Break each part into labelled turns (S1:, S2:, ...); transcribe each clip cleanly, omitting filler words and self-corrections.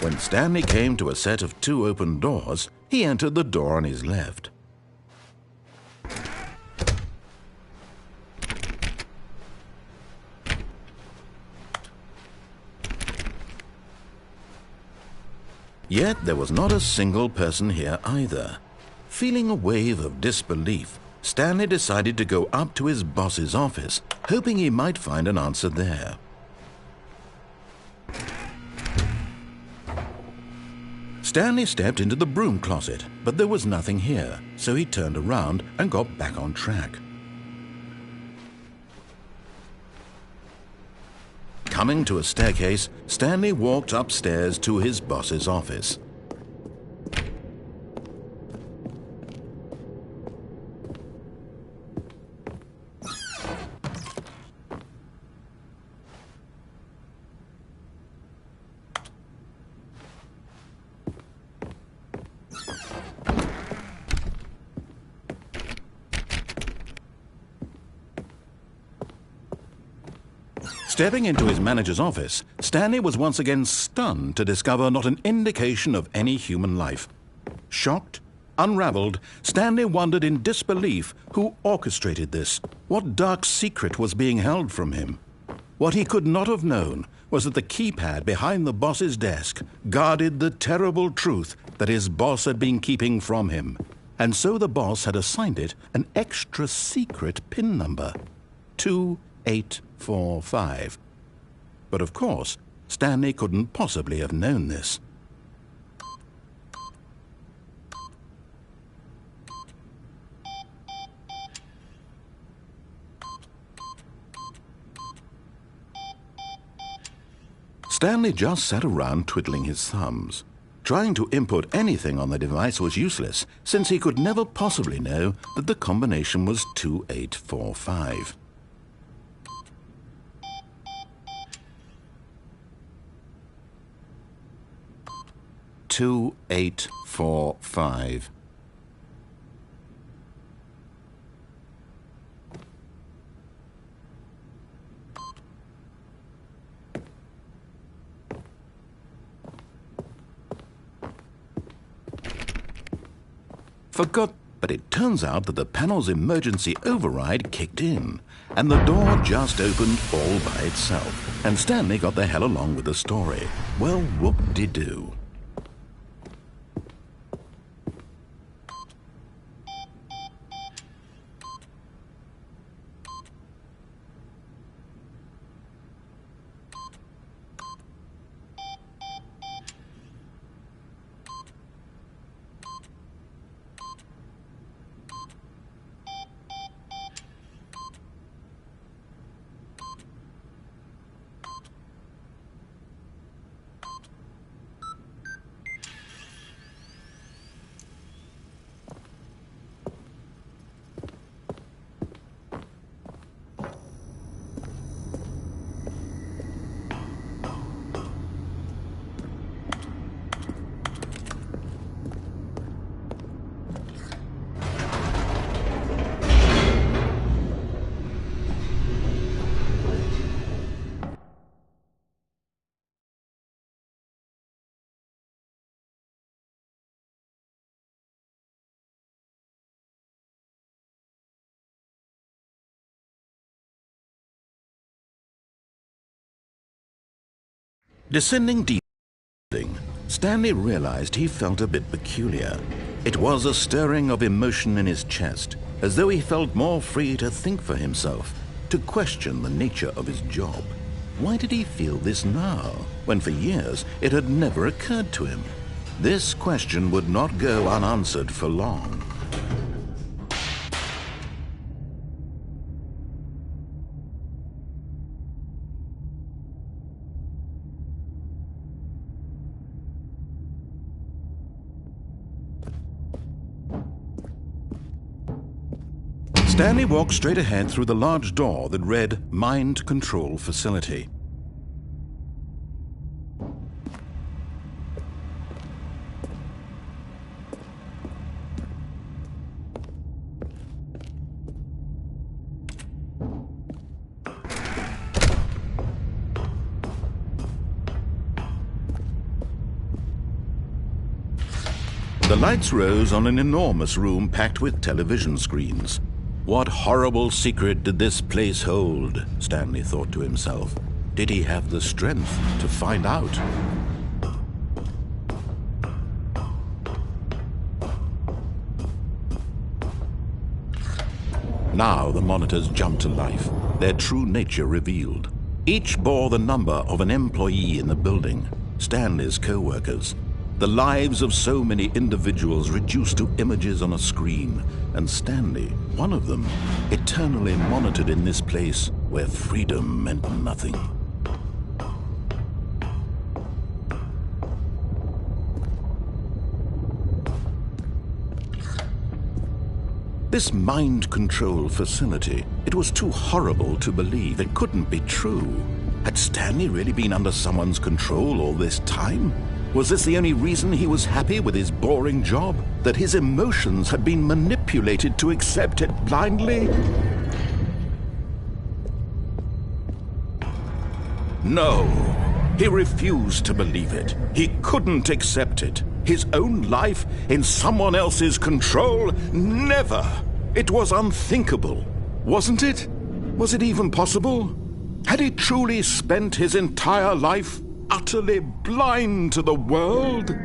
S1: When Stanley came to a set of 2 open doors, he entered the door on his left. Yet there was not a single person here either. Feeling a wave of disbelief, Stanley decided to go up to his boss's office, hoping he might find an answer there. Stanley stepped into the broom closet, but there was nothing here, so he turned around and got back on track. Coming to a staircase, Stanley walked upstairs to his boss's office. Stepping into his manager's office, Stanley was once again stunned to discover not an indication of any human life. Shocked, unraveled, Stanley wondered in disbelief who orchestrated this, what dark secret was being held from him. What he could not have known was that the keypad behind the boss's desk guarded the terrible truth that his boss had been keeping from him, and so the boss had assigned it an extra secret PIN number, 2845. But of course, Stanley couldn't possibly have known this. Stanley just sat around twiddling his thumbs. Trying to input anything on the device was useless, since he could never possibly know that the combination was 2845. "2845. Forgot, but it turns out that the panel's emergency override kicked in, and the door just opened all by itself, and Stanley got the hell along with the story. Well, whoop-de-doo. Descending deep, Stanley realized he felt a bit peculiar. It was a stirring of emotion in his chest, as though he felt more free to think for himself, to question the nature of his job. Why did he feel this now, when for years it had never occurred to him? This question would not go unanswered for long. Stanley walked straight ahead through the large door that read Mind Control Facility. The lights rose on an enormous room packed with television screens. What horrible secret did this place hold? Stanley thought to himself. Did he have the strength to find out? Now the monitors jumped to life, their true nature revealed. Each bore the number of an employee in the building, Stanley's co-workers. The lives of so many individuals reduced to images on a screen, and Stanley, one of them, eternally monitored in this place where freedom meant nothing. This mind control facility, it was too horrible to believe. It couldn't be true. Had Stanley really been under someone's control all this time? Was this the only reason he was happy with his boring job? That his emotions had been manipulated to accept it blindly? No, he refused to believe it. He couldn't accept it. His own life in someone else's control? Never! It was unthinkable, wasn't it? Was it even possible? Had he truly spent his entire life utterly blind to the world?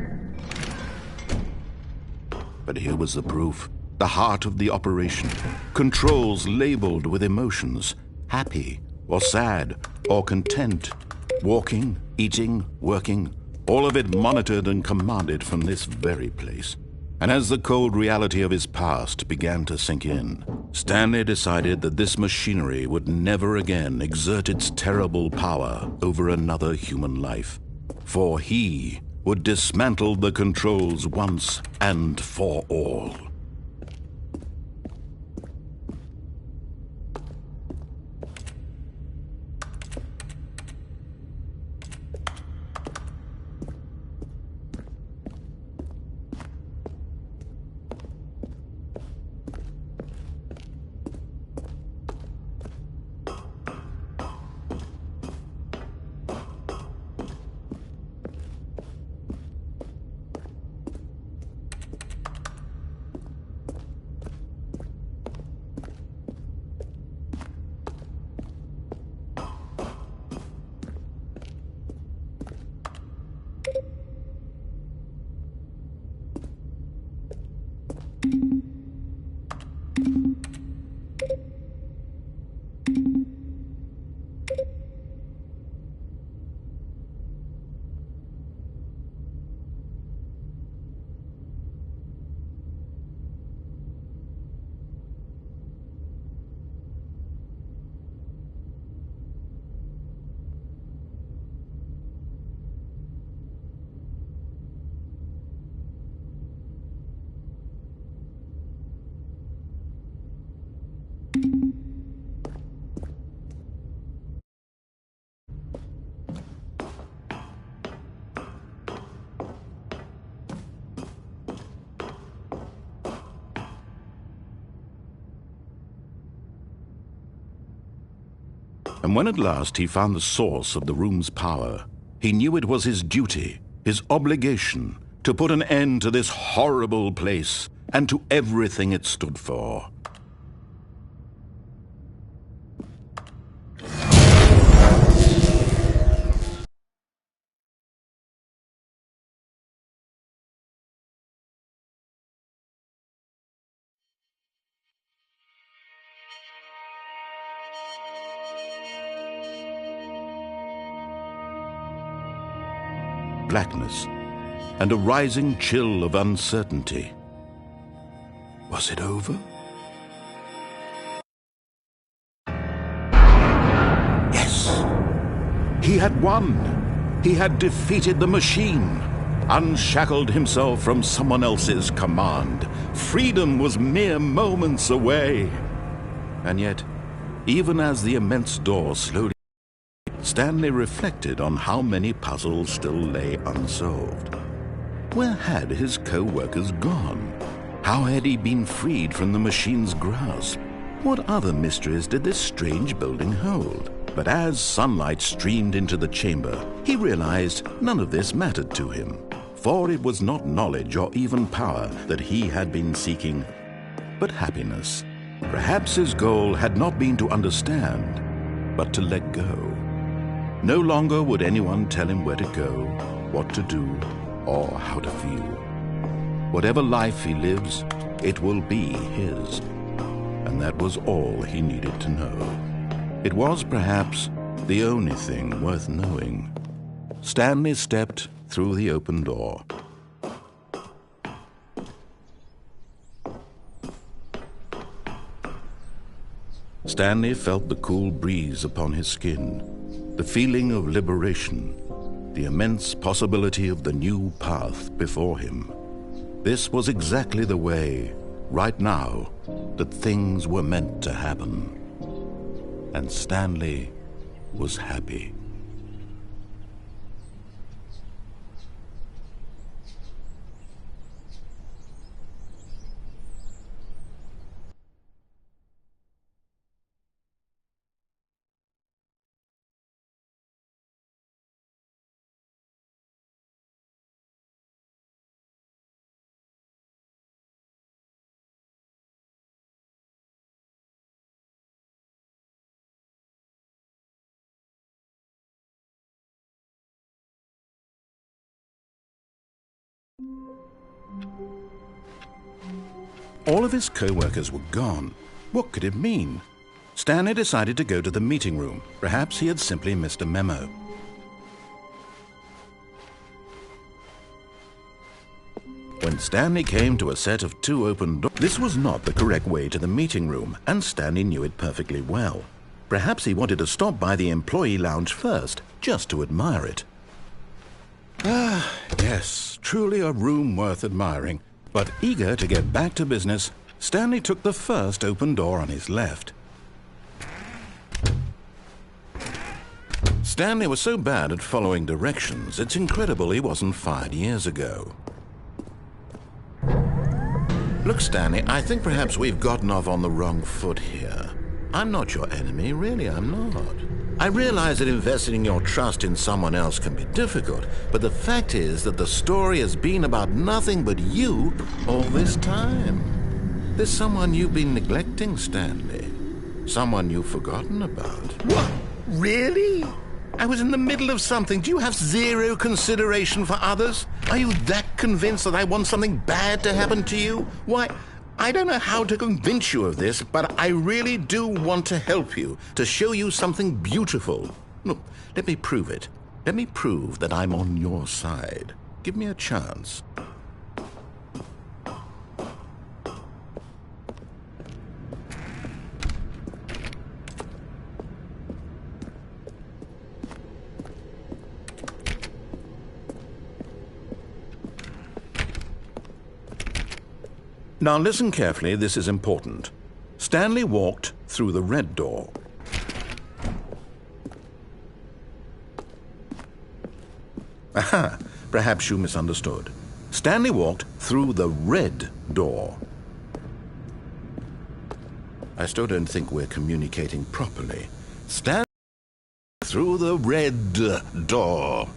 S1: But here was the proof. The heart of the operation. Controls labeled with emotions. Happy, or sad, or content. Walking, eating, working. All of it monitored and commanded from this very place. And as the cold reality of his past began to sink in, Stanley decided that this machinery would never again exert its terrible power over another human life. For he would dismantle the controls once and for all. And when at last he found the source of the room's power, he knew it was his duty, his obligation, to put an end to this horrible place and to everything it stood for. Blackness, and a rising chill of uncertainty. Was it over? Yes! He had won! He had defeated the machine, unshackled himself from someone else's command. Freedom was mere moments away. And yet, even as the immense door slowly Stanley reflected on how many puzzles still lay unsolved. Where had his co-workers gone? How had he been freed from the machine's grasp? What other mysteries did this strange building hold? But as sunlight streamed into the chamber, he realized none of this mattered to him. For it was not knowledge or even power that he had been seeking, but happiness. Perhaps his goal had not been to understand, but to let go. No longer would anyone tell him where to go, what to do, or how to feel. Whatever life he lives, it will be his. And that was all he needed to know. It was perhaps the only thing worth knowing. Stanley stepped through the open door. Stanley felt the cool breeze upon his skin, the feeling of liberation, the immense possibility of the new path before him. This was exactly the way, right now, that things were meant to happen. And Stanley was happy. All of his co-workers were gone. What could it mean? Stanley decided to go to the meeting room. Perhaps he had simply missed a memo. When Stanley came to a set of 2 open doors, this was not the correct way to the meeting room, and Stanley knew it perfectly well. Perhaps he wanted to stop by the employee lounge first, just to admire it. Ah, yes, truly a room worth admiring. But eager to get back to business, Stanley took the first open door on his left. Stanley was so bad at following directions, it's incredible he wasn't fired years ago. Look, Stanley, I think perhaps we've gotten off on the wrong foot here. I'm not your enemy, really, I'm not. I realize that investing your trust in someone else can be difficult, but the fact is that the story has been about nothing but you all this time. There's someone you've been neglecting, Stanley. Someone you've forgotten about.
S2: What? Really?
S1: I was in the middle of something. Do you have zero consideration for others? Are you that convinced that I want something bad to happen to you? Why, I don't know how to convince you of this, but I really do want to help you, to show you something beautiful. Look, let me prove it. Let me prove that I'm on your side. Give me a chance. Now listen carefully, this is important. Stanley walked through the red door. Aha, perhaps you misunderstood. Stanley walked through the red door. I still don't think we're communicating properly. Stanley through the red door.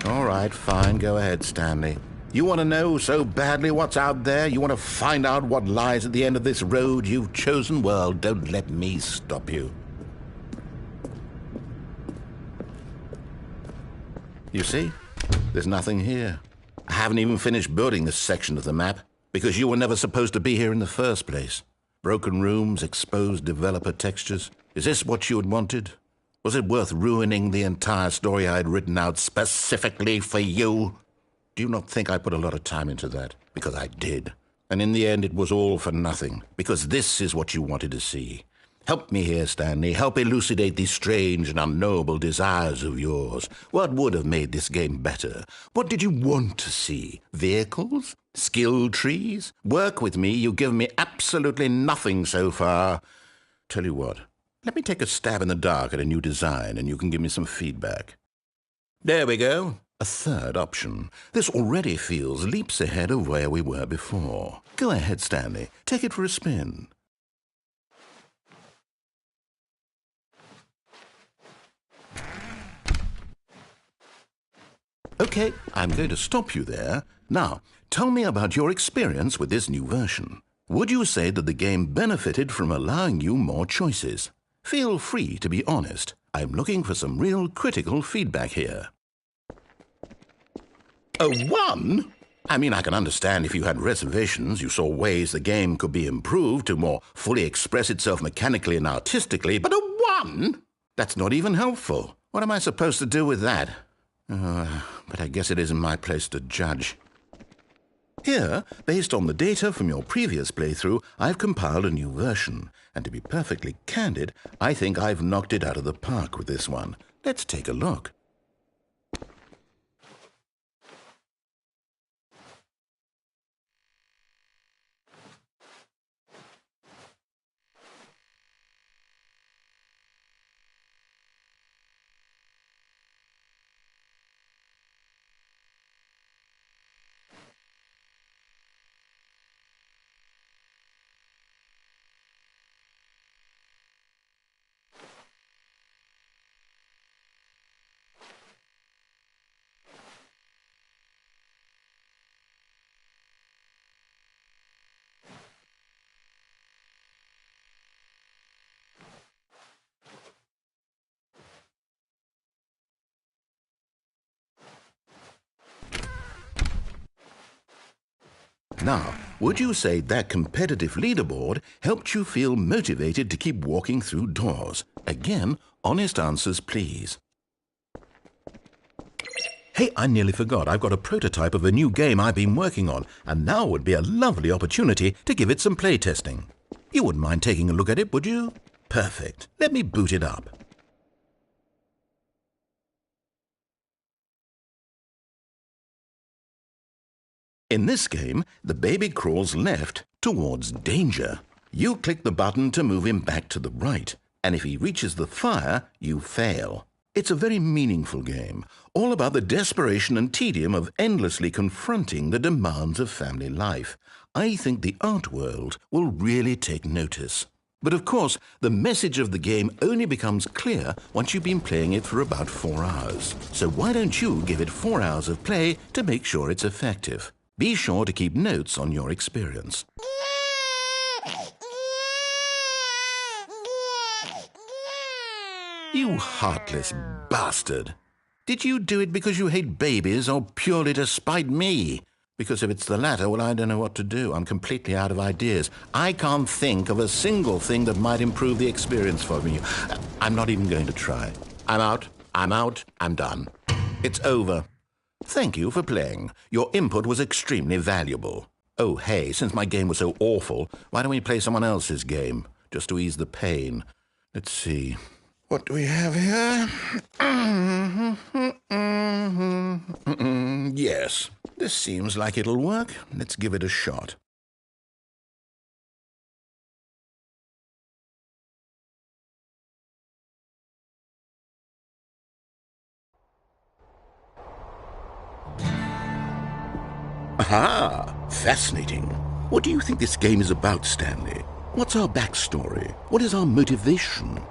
S1: All right, fine, go ahead, Stanley. You want to know so badly what's out there? You want to find out what lies at the end of this road you've chosen? Well, don't let me stop you. You see? There's nothing here. I haven't even finished building this section of the map, because you were never supposed to be here in the first place. Broken rooms, exposed developer textures. Is this what you had wanted? Was it worth ruining the entire story I had written out specifically for you? Do you not think I put a lot of time into that? Because I did. And in the end, it was all for nothing. Because this is what you wanted to see. Help me here, Stanley. Help elucidate these strange and unknowable desires of yours. What would have made this game better? What did you want to see? Vehicles? Skill trees? Work with me. You've given me absolutely nothing so far. Tell you what. Let me take a stab in the dark at a new design, and you can give me some feedback. There we go. A third option. This already feels leaps ahead of where we were before. Go ahead, Stanley. Take it for a spin. Okay, I'm going to stop you there. Now, tell me about your experience with this new version. Would you say that the game benefited from allowing you more choices? Feel free to be honest. I'm looking for some real critical feedback here. A 1? I mean, I can understand if you had reservations, you saw ways the game could be improved to more fully express itself mechanically and artistically, but a 1? That's not even helpful. What am I supposed to do with that? But I guess it isn't my place to judge. Here, based on the data from your previous playthrough, I've compiled a new version. And to be perfectly candid, I think I've knocked it out of the park with this one. Let's take a look. Now, would you say that competitive leaderboard helped you feel motivated to keep walking through doors? Again, honest answers, please. Hey, I nearly forgot. I've got a prototype of a new game I've been working on, and now would be a lovely opportunity to give it some playtesting. You wouldn't mind taking a look at it, would you? Perfect. Let me boot it up. In this game, the baby crawls left towards danger. You click the button to move him back to the right, and if he reaches the fire, you fail. It's a very meaningful game, all about the desperation and tedium of endlessly confronting the demands of family life. I think the art world will really take notice. But of course, the message of the game only becomes clear once you've been playing it for about 4 hours. So why don't you give it 4 hours of play to make sure it's effective? Be sure to keep notes on your experience. You heartless bastard! Did you do it because you hate babies or purely to spite me? Because if it's the latter, well, I don't know what to do. I'm completely out of ideas. I can't think of a single thing that might improve the experience for me. I'm not even going to try. I'm out, I'm done. It's over. Thank you for playing. Your input was extremely valuable. Oh, hey, since my game was so awful, why don't we play someone else's game, just to ease the pain? Let's see. What do we have here? Yes, this seems like it'll work. Let's give it a shot. Aha! Fascinating. What do you think this game is about, Stanley? What's our backstory? What is our motivation?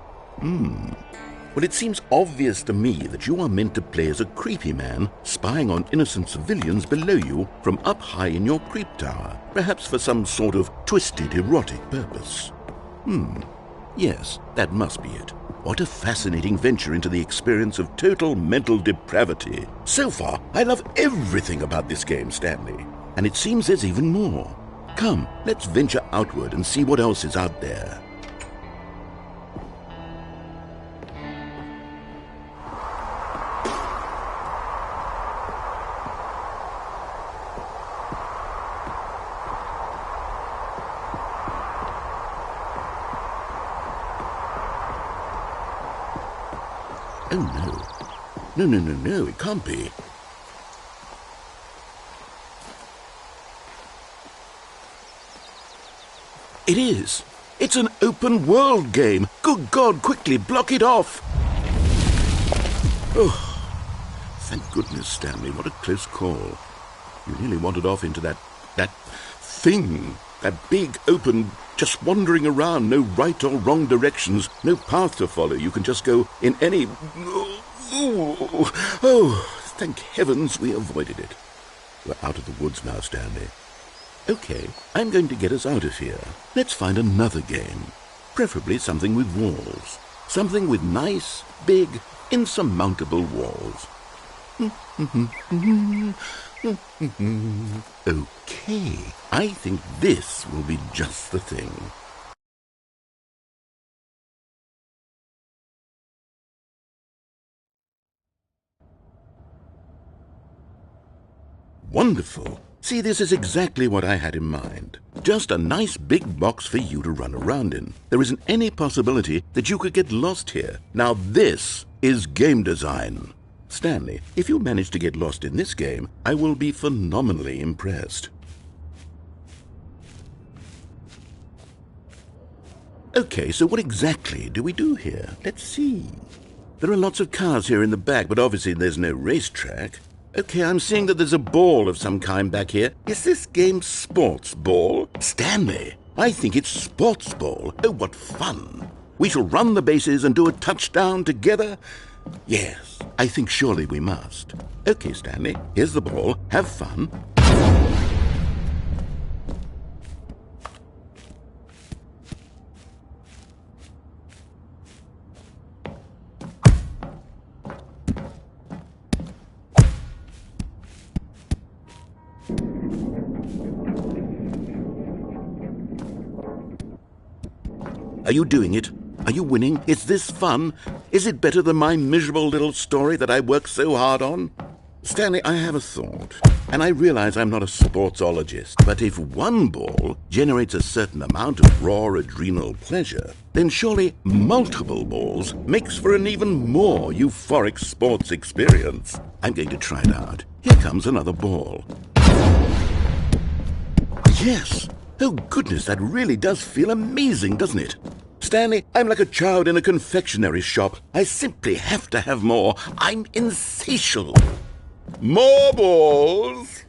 S1: Well, it seems obvious to me that you are meant to play as a creepy man spying on innocent civilians below you from up high in your creep tower, perhaps for some sort of twisted erotic purpose. Yes, that must be it. What a fascinating venture into the experience of total mental depravity. So far, I love everything about this game, Stanley. And it seems there's even more. Come, let's venture outward and see what else is out there. Oh, no. No, it can't be. It is. It's an open world game. Good God, quickly, block it off. Oh, thank goodness, Stanley. What a close call. You nearly wandered off into that thing. That big, open, just wandering around, no right or wrong directions, no path to follow. You can just go in any... Oh,
S2: Thank heavens we avoided it. We're out of the woods now, Stanley. Okay, I'm going to get us out of here. Let's find another game. Preferably something with walls. Something with nice, big, insurmountable walls. Okay, I think this will be just the thing. Wonderful. See, this is exactly what I had in mind. Just a nice big box for you to run around in. There isn't any possibility that you could get lost here. Now this is game design. Stanley, if you manage to get lost in this game, I will be phenomenally impressed. Okay, so what exactly do we do here? Let's see. There are lots of cars here in the back, but obviously there's no racetrack. Okay, I'm seeing that there's a ball of some kind back here. Is this game sports ball? Stanley, I think it's sports ball. Oh, what fun. We shall run the bases and do a touchdown together. Yes, I think surely we must. Okay, Stanley, here's the ball. Have fun. Are you doing it? Are you winning? Is this fun? Is it better than my miserable little story that I worked so hard on? Stanley, I have a thought, and I realize I'm not a sportsologist, but if one ball generates a certain amount of raw adrenal pleasure, then surely multiple balls makes for an even more euphoric sports experience. I'm going to try it out. Here comes another ball. Yes! Oh goodness, that really does feel amazing, doesn't it? Stanley, I'm like a child in a confectionery shop. I simply have to have more. I'm insatiable. More balls!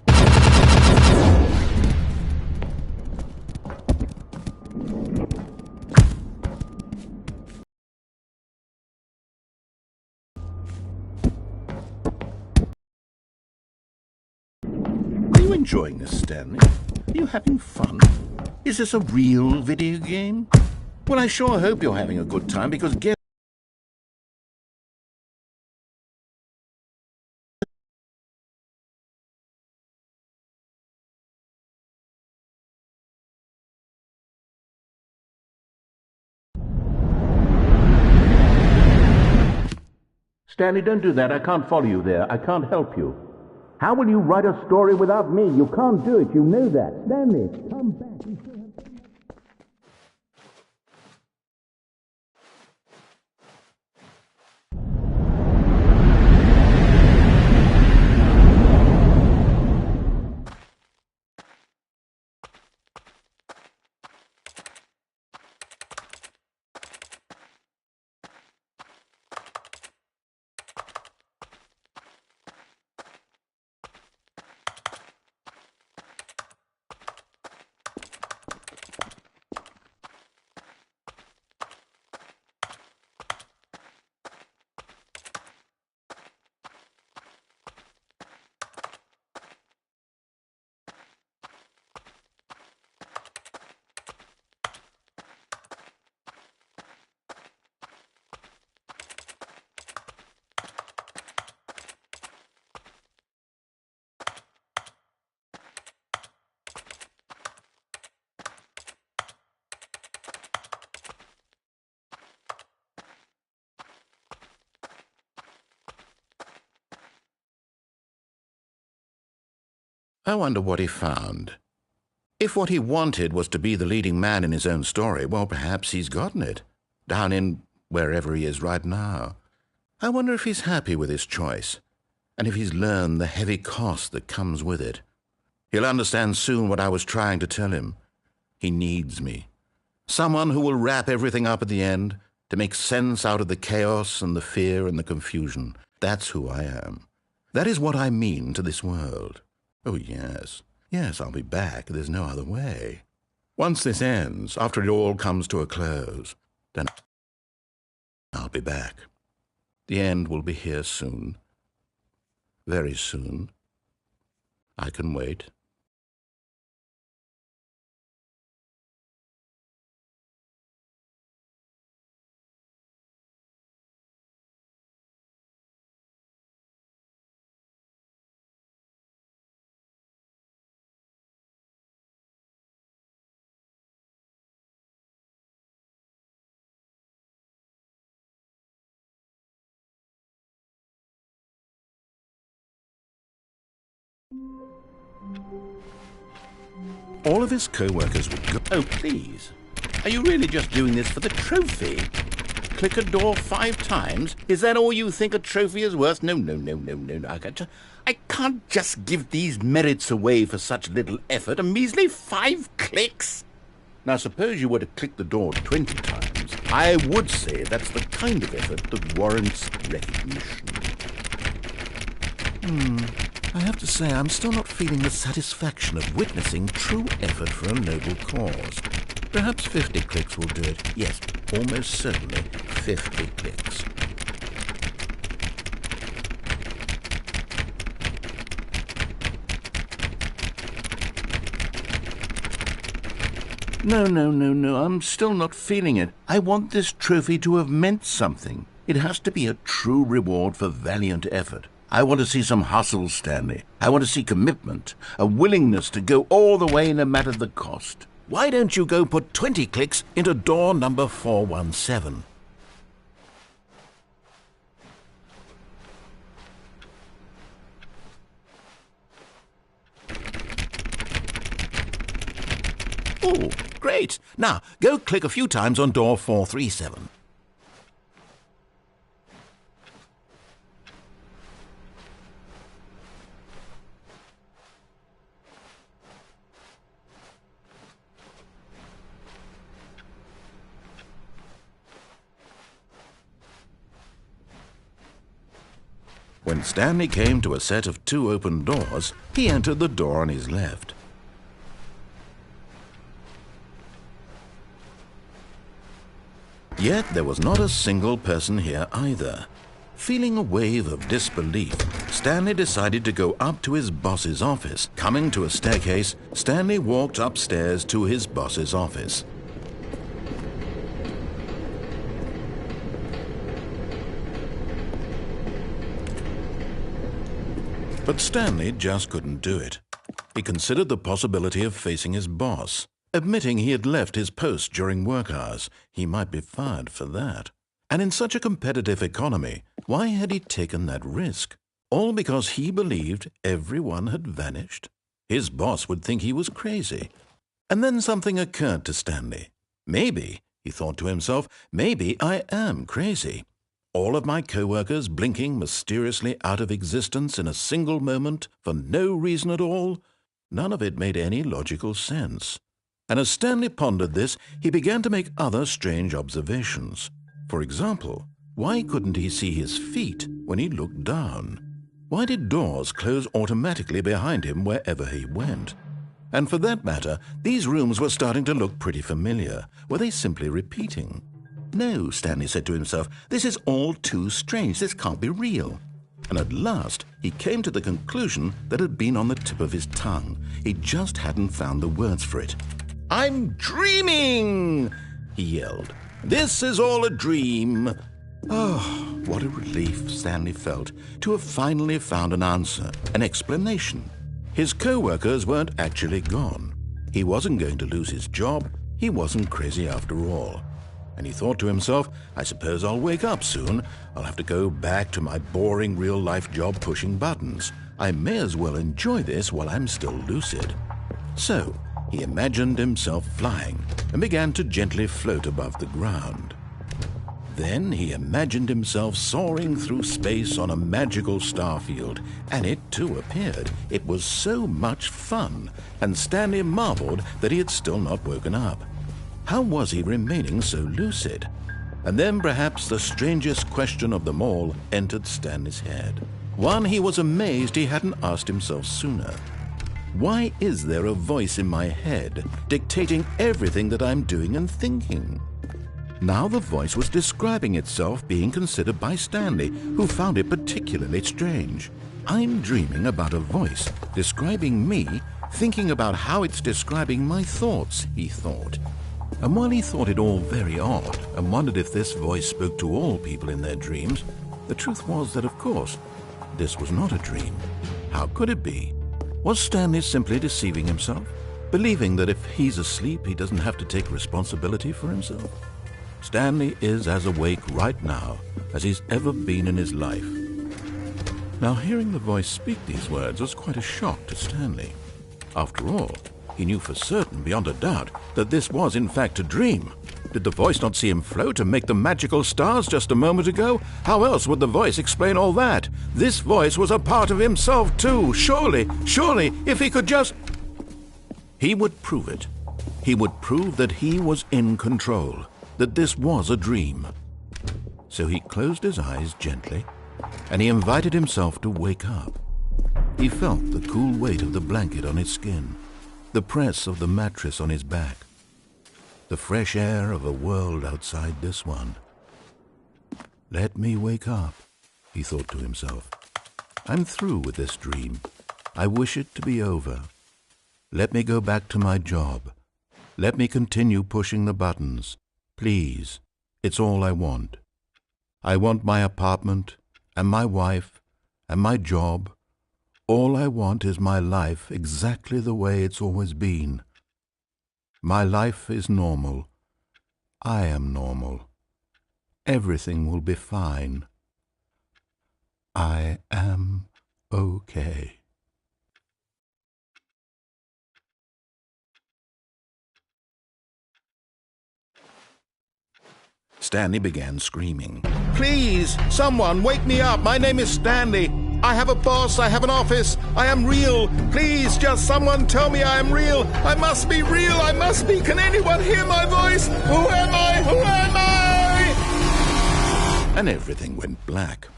S2: Are you enjoying this, Stanley? Are you having fun? Is this a real video game? Well, I sure hope you're having a good time, because guess... Stanley, don't do that. I can't follow you there. I can't help you. How will you write a story without me? You can't do it. You know that. Stanley, come back. I wonder what he found. If what he wanted was to be the leading man in his own story, well, perhaps he's gotten it, down in wherever he is right now. I wonder if he's happy with his choice, and if he's learned the heavy cost that comes with it. He'll understand soon what I was trying to tell him. He needs me. Someone who will wrap everything up at the end, to make sense out of the chaos and the fear and the confusion. That's who I am. That is what I mean to this world. Oh, yes. Yes, I'll be back. There's no other way. Once this ends, after it all comes to a close, then I'll be back. The end will be here soon. Very soon. I can wait.
S1: All of his co-workers would go,
S2: Oh, please. Are you really just doing this for the trophy? Click a door 5 times? Is that all you think a trophy is worth? No. I can't just give these merits away for such little effort. A measly 5 clicks? Now, suppose you were to click the door 20 times. I would say that's the kind of effort that warrants recognition.
S1: I have to say I'm still not feeling the satisfaction of witnessing true effort for a noble cause. Perhaps 50 clicks will do it.
S2: Yes, almost certainly 50 clicks. No, I'm still not feeling it. I want this trophy to have meant something. It has to be a true reward for valiant effort. I want to see some hustle, Stanley. I want to see commitment, a willingness to go all the way no matter the cost.
S1: Why don't you go put 20 clicks into door number 417? Oh, great. Now, go click a few times on door 437. When Stanley came to a set of 2 open doors, he entered the door on his left. Yet there was not a single person here either. Feeling a wave of disbelief, Stanley decided to go up to his boss's office. Coming to a staircase, Stanley walked upstairs to his boss's office. But Stanley just couldn't do it. He considered the possibility of facing his boss. Admitting he had left his post during work hours, he might be fired for that. And in such a competitive economy, why had he taken that risk? All because he believed everyone had vanished? His boss would think he was crazy. And then something occurred to Stanley. Maybe, he thought to himself, maybe I am crazy. All of my co-workers blinking mysteriously out of existence in a single moment for no reason at all? None of it made any logical sense. And as Stanley pondered this, he began to make other strange observations. For example, why couldn't he see his feet when he looked down? Why did doors close automatically behind him wherever he went? And for that matter, these rooms were starting to look pretty familiar. Were they simply repeating? No, Stanley said to himself, this is all too strange. This can't be real. And at last, he came to the conclusion that had been on the tip of his tongue. He just hadn't found the words for it. "I'm dreaming!" he yelled. "This is all a dream." Oh, what a relief Stanley felt to have finally found an answer, an explanation. His co-workers weren't actually gone. He wasn't going to lose his job. He wasn't crazy after all. And he thought to himself, I suppose I'll wake up soon. I'll have to go back to my boring real-life job pushing buttons. I may as well enjoy this while I'm still lucid. So he imagined himself flying and began to gently float above the ground. Then he imagined himself soaring through space on a magical starfield, and it too appeared. It was so much fun, and Stanley marveled that he had still not woken up. How was he remaining so lucid? And then perhaps the strangest question of them all entered Stanley's head. One he was amazed he hadn't asked himself sooner. Why is there a voice in my head dictating everything that I'm doing and thinking? Now the voice was describing itself being considered by Stanley, who found it particularly strange.
S2: I'm dreaming about a voice describing me, thinking about how it's describing my thoughts, he thought. And while he thought it all very odd and wondered if this voice spoke to all people in their dreams, the truth was that, of course, this was not a dream. How could it be? Was Stanley simply deceiving himself, believing that if he's asleep, he doesn't have to take responsibility for himself? Stanley is as awake right now as he's ever been in his life. Now, hearing the voice speak these words was quite a shock to Stanley. After all, he knew for certain, beyond a doubt, that this was in fact a dream. Did the voice not see him float and make the magical stars just a moment ago? How else would the voice explain all that? This voice was a part of himself too. Surely, if he could just... He would prove it. He would prove that he was in control, that this was a dream. So he closed his eyes gently, and he invited himself to wake up. He felt the cool weight of the blanket on his skin, the press of the mattress on his back, the fresh air of a world outside this one. Let me wake up, he thought to himself. I'm through with this dream. I wish it to be over. Let me go back to my job. Let me continue pushing the buttons. Please, it's all I want. I want my apartment and my wife and my job. All I want is my life exactly the way it's always been. My life is normal. I am normal. Everything will be fine. I am okay. Stanley began screaming. Please, someone, wake me up. My name is Stanley. I have a boss. I have an office. I am real. Please, just someone tell me I am real. I must be real. I must be. Can anyone hear my voice? Who am I? Who am I? And everything went black.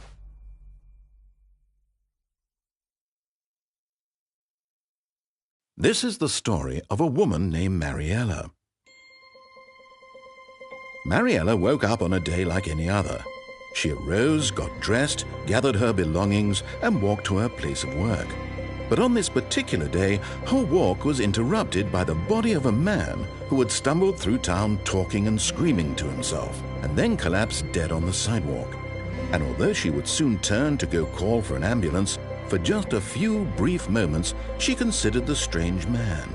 S2: This is the story of a woman named Mariella. Mariella woke up on a day like any other. She arose, got dressed, gathered her belongings, and walked to her place of work. But on this particular day, her walk was interrupted by the body of a man who had stumbled through town talking and screaming to himself, and then collapsed dead on the sidewalk. And although she would soon turn to go call for an ambulance, for just a few brief moments she considered the strange man.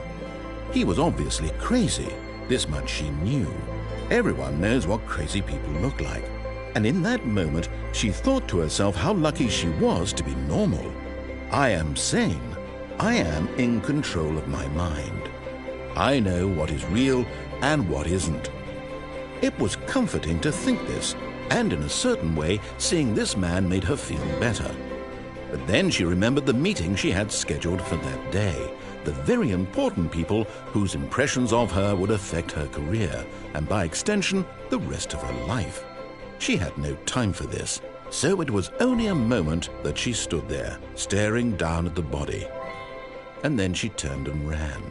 S2: He was obviously crazy. This much she knew. Everyone knows what crazy people look like. And in that moment, she thought to herself how lucky she was to be normal. I am sane. I am in control of my mind. I know what is real and what isn't. It was comforting to think this, and in a certain way, seeing this man made her feel better. But then she remembered the meeting she had scheduled for that day, the very important people whose impressions of her would affect her career, and by extension, the rest of her life. She had no time for this, so it was only a moment that she stood there, staring down at the body. And then she turned and ran.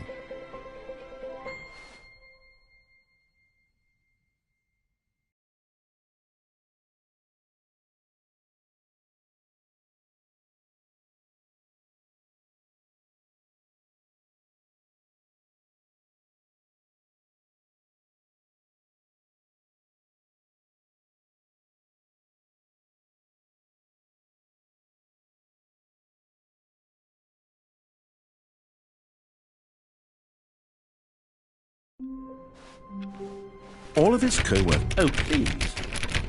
S2: All of his co-work. Oh, please.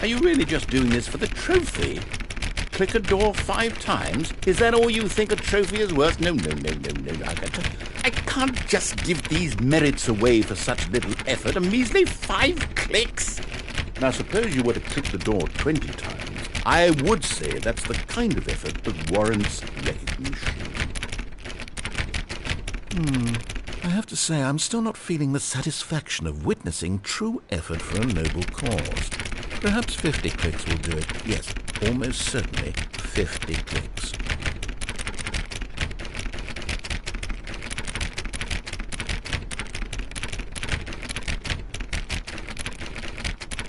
S2: Are you really just doing this for the trophy? Click a door 5 times? Is that all you think a trophy is worth? No. I can't just give these merits away for such little effort. A measly 5 clicks. Now, suppose you were to click the door 20 times. I would say that's the kind of effort that warrants recognition. I have to say, I'm still not feeling the satisfaction of witnessing true effort for a noble cause. Perhaps 50 clicks will do it. Yes, almost certainly 50 clicks.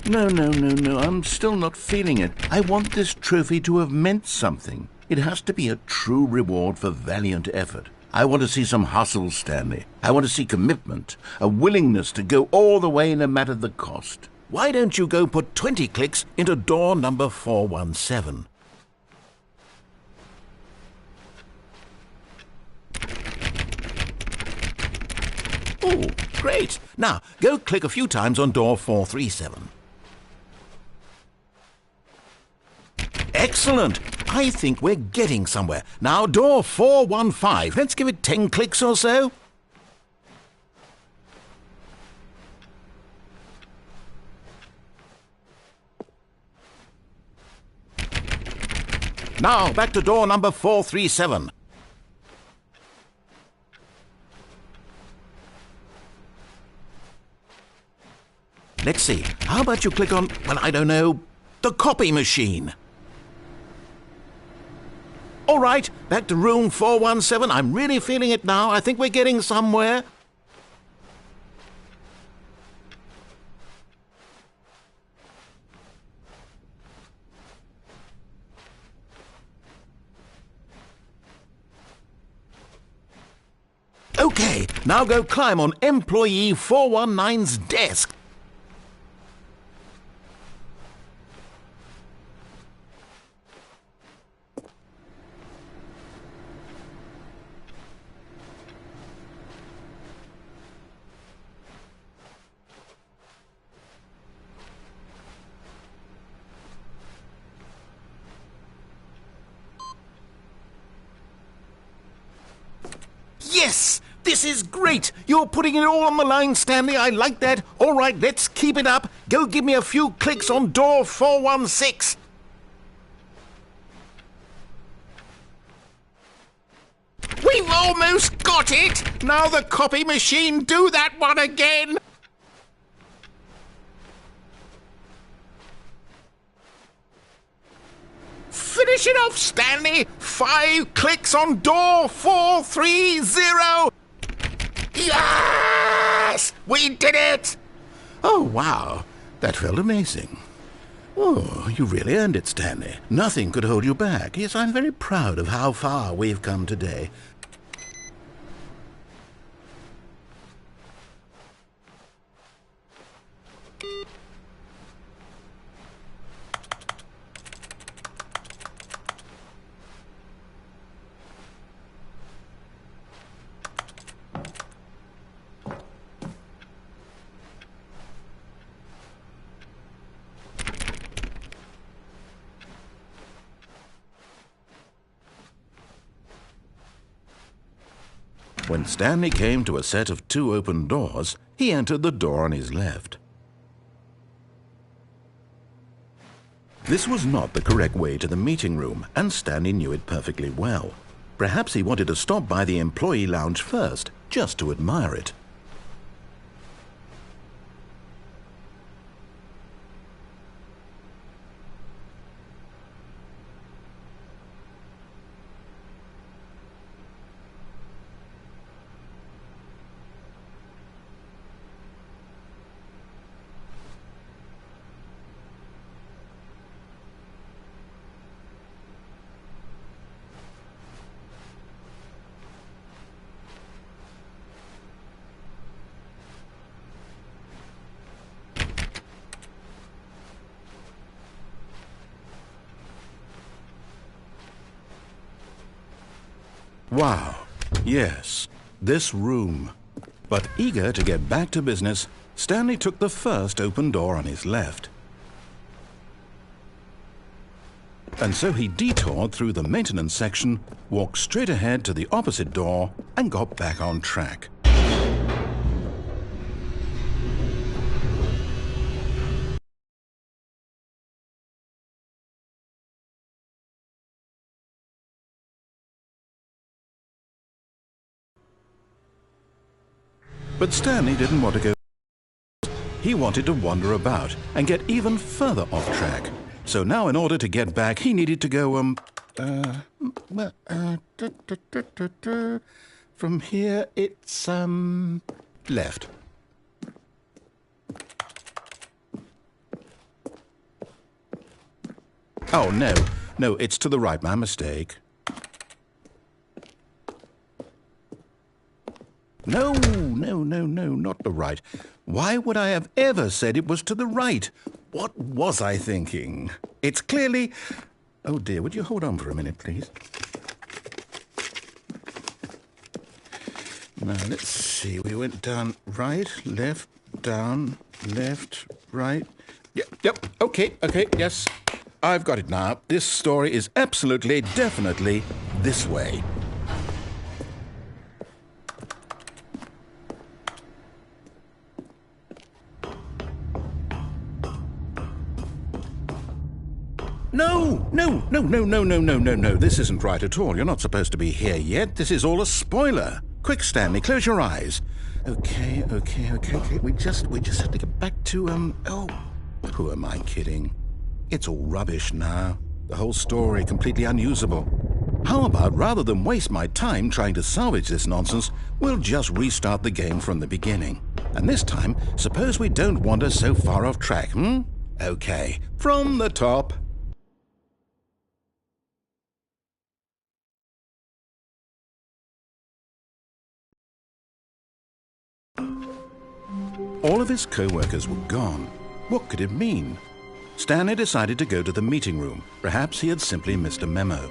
S2: No, I'm still not feeling it. I want this trophy to have meant something.
S3: It has to be a true reward for valiant effort. I want to see some hustle, Stanley. I want to see commitment, a willingness to go all the way no matter the cost.
S2: Why don't you go put 20 clicks into door number 417? Oh, great. Now, go click a few times on door 437. Excellent. I think we're getting somewhere. Now, door 415. Let's give it 10 clicks or so. Now, back to door number 437. Let's see. How about you click on, well, I don't know, the copy machine? All right, back to room 417. I'm really feeling it now. I think we're getting somewhere. Okay, now go climb on employee 419's desk. Yes! This is great! You're putting it all on the line, Stanley. I like that. All right, let's keep it up. Go give me a few clicks on door 416. We've almost got it! Now the copy machine, do that one again! Finish it off, Stanley! 5 clicks on door 430! Yes! We did it! Oh, wow. That felt amazing. Oh, you really earned it, Stanley. Nothing could hold you back. Yes, I'm very proud of how far we've come today. When Stanley came to a set of 2 open doors, he entered the door on his left. This was not the correct way to the meeting room, and Stanley knew it perfectly well. Perhaps he wanted to stop by the employee lounge first, just to admire it. Wow, yes, this room. But eager to get back to business, Stanley took the first open door on his left. And so he detoured through the maintenance section, walked straight ahead to the opposite door, and got back on track. But Stanley didn't want to go. He wanted to wander about and get even further off track. So now in order to get back, he needed to go, from here it's, left. Oh, no.
S1: No, it's to the right. My mistake. No, not the right. Why would I have ever said it was to the right? What was I thinking? It's clearly... Oh, dear, would you hold on for a minute, please? Now, let's see. We went down right, left, down, left, right. Yep, okay, yes. I've got it now. This story is absolutely, definitely this way. No. This isn't right at all. You're not supposed to be here yet. This is all a spoiler. Quick, Stanley, close your eyes. Okay. We just have to get back to, oh, who am I kidding? It's all rubbish now. The whole story completely unusable. How about, rather than waste my time trying to salvage this nonsense, we'll just restart the game from the beginning. And this time, suppose we don't wander so far off track, Okay, from the top. All of his co-workers were gone. What could it mean? Stanley decided to go to the meeting room. Perhaps he had simply missed a memo.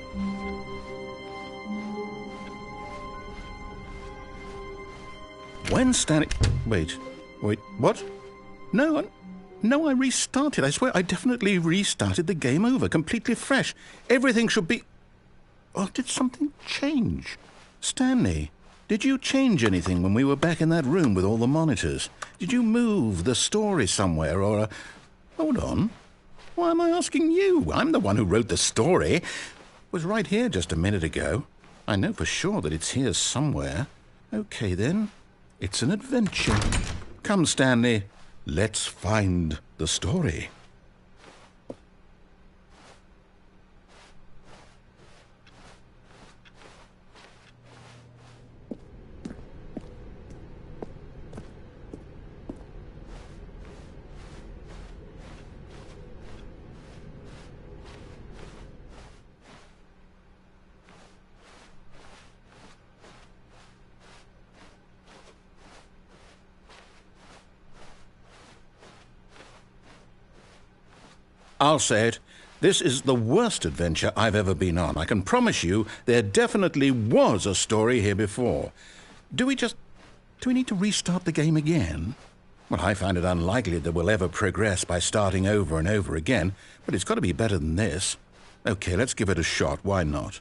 S1: When Stanley... Wait, what? No, I restarted. I swear I definitely restarted the game over, completely fresh. Everything should be... Oh, did something change? Stanley, did you change anything when we were back in that room with all the monitors? Did you move the story somewhere or... Hold on. Why am I asking you? I'm the one who wrote the story. It was right here just a minute ago. I know for sure that it's here somewhere. Okay, then. It's an adventure. Come, Stanley. Let's find the story. I'll say it. This is the worst adventure I've ever been on. I can promise you there definitely was a story here before. Do we need to restart the game again? Well, I find it unlikely that we'll ever progress by starting over and over again, but it's got to be better than this. Okay, let's give it a shot. Why not?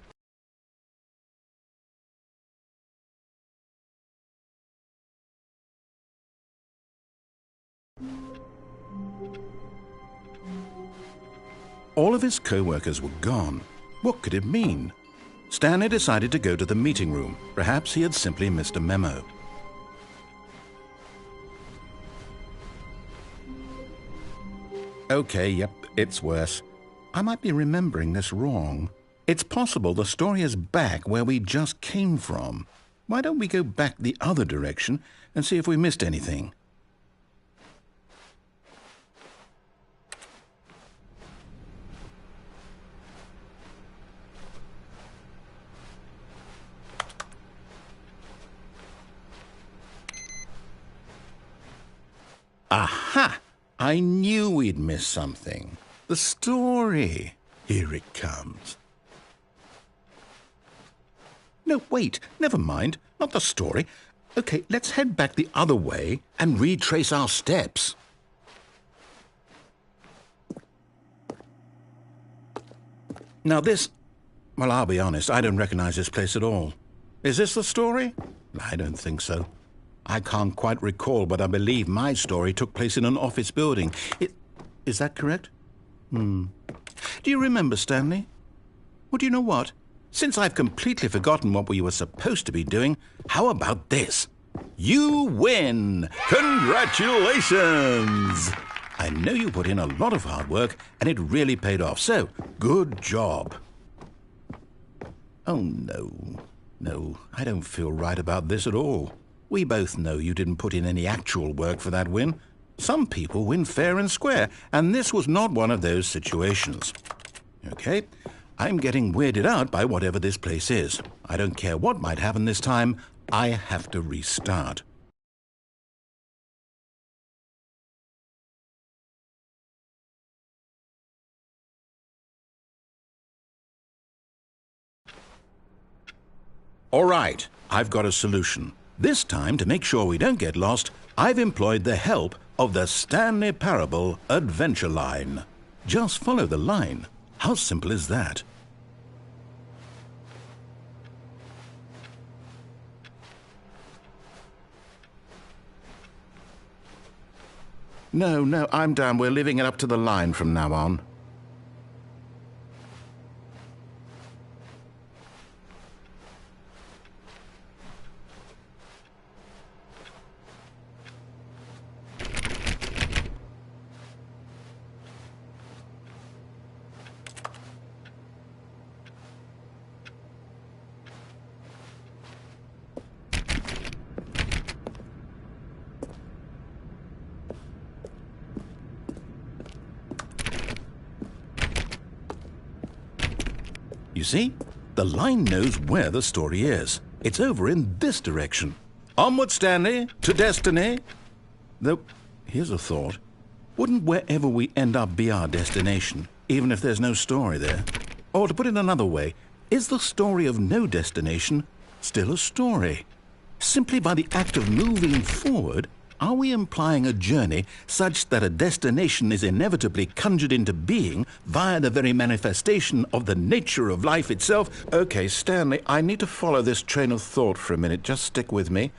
S1: All of his co-workers were gone. What could it mean? Stanley decided to go to the meeting room. Perhaps he had simply missed a memo. Okay, yep, it's worse. I might be remembering this wrong. It's possible the story is back where we just came from. Why don't we go back the other direction and see if we missed anything? Aha! I knew we'd miss something. The story. Here it comes. No, wait. Never mind. Not the story. Okay, let's head back the other way and retrace our steps. Now this... Well, I'll be honest. I don't recognize this place at all. Is this the story? I don't think so. I can't quite recall, but I believe my story took place in an office building. Is that correct? Do you remember, Stanley? Well, do you know what? Since I've completely forgotten what we were supposed to be doing, how about this? You win! Congratulations! I know you put in a lot of hard work, and it really paid off, so good job. Oh, no, I don't feel right about this at all. We both know you didn't put in any actual work for that win. Some people win fair and square, and this was not one of those situations. Okay, I'm getting weirded out by whatever this place is. I don't care what might happen this time. I have to restart. All right, I've got a solution. This time, to make sure we don't get lost, I've employed the help of the Stanley Parable Adventure Line. Just follow the line. How simple is that? No, I'm down. We're leaving it up to the line from now on. You see? The line knows where the story is. It's over in this direction. Onward, Stanley, to destiny. Though, here's a thought. Wouldn't wherever we end up be our destination, even if there's no story there? Or to put it another way, is the story of no destination still a story? Simply by the act of moving forward, are we implying a journey such that a destination is inevitably conjured into being via the very manifestation of the nature of life itself? Okay, Stanley, I need to follow this train of thought for a minute. Just stick with me.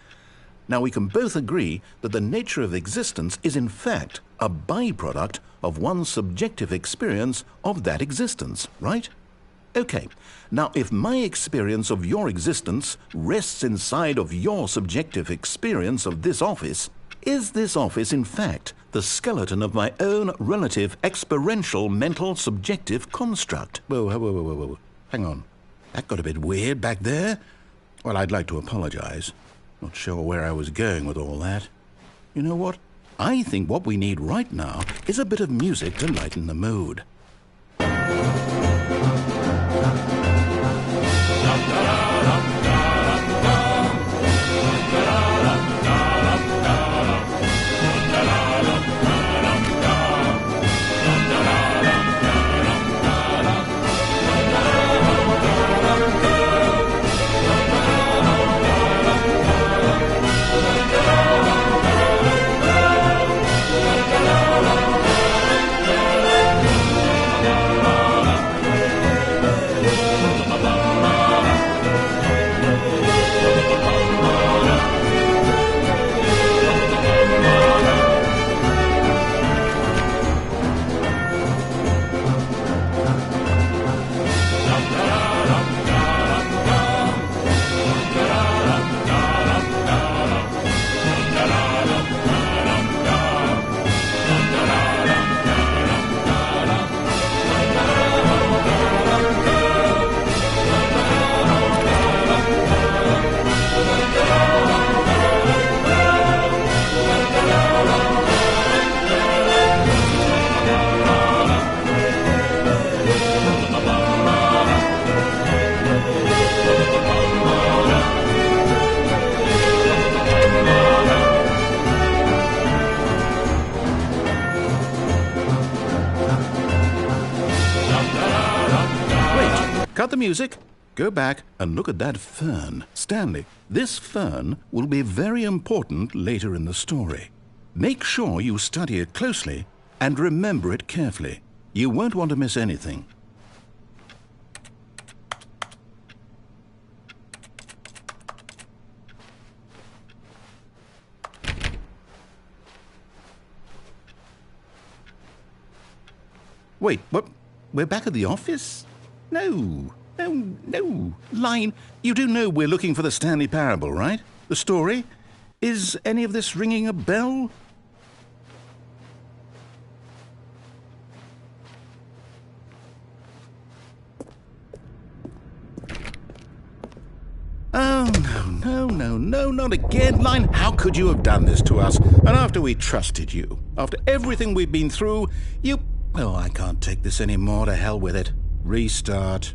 S1: Now, we can both agree that the nature of existence is in fact a byproduct of one's subjective experience of that existence, right? Okay, now if my experience of your existence rests inside of your subjective experience of this office, is this office, in fact, the skeleton of my own relative experiential mental subjective construct? Whoa. Hang on. That got a bit weird back there. Well, I'd like to apologize. Not sure where I was going with all that. You know what? I think what we need right now is a bit of music to lighten the mood. Cut the music, go back and look at that fern. Stanley, this fern will be very important later in the story. Make sure you study it closely and remember it carefully. You won't want to miss anything. Wait, what? We're back at the office? No. Line, you do know we're looking for the Stanley Parable, right? The story? Is any of this ringing a bell? Oh, no, not again, Line. How could you have done this to us? And after we trusted you, after everything we've been through, you... Well, I can't take this anymore. To hell with it. Restart.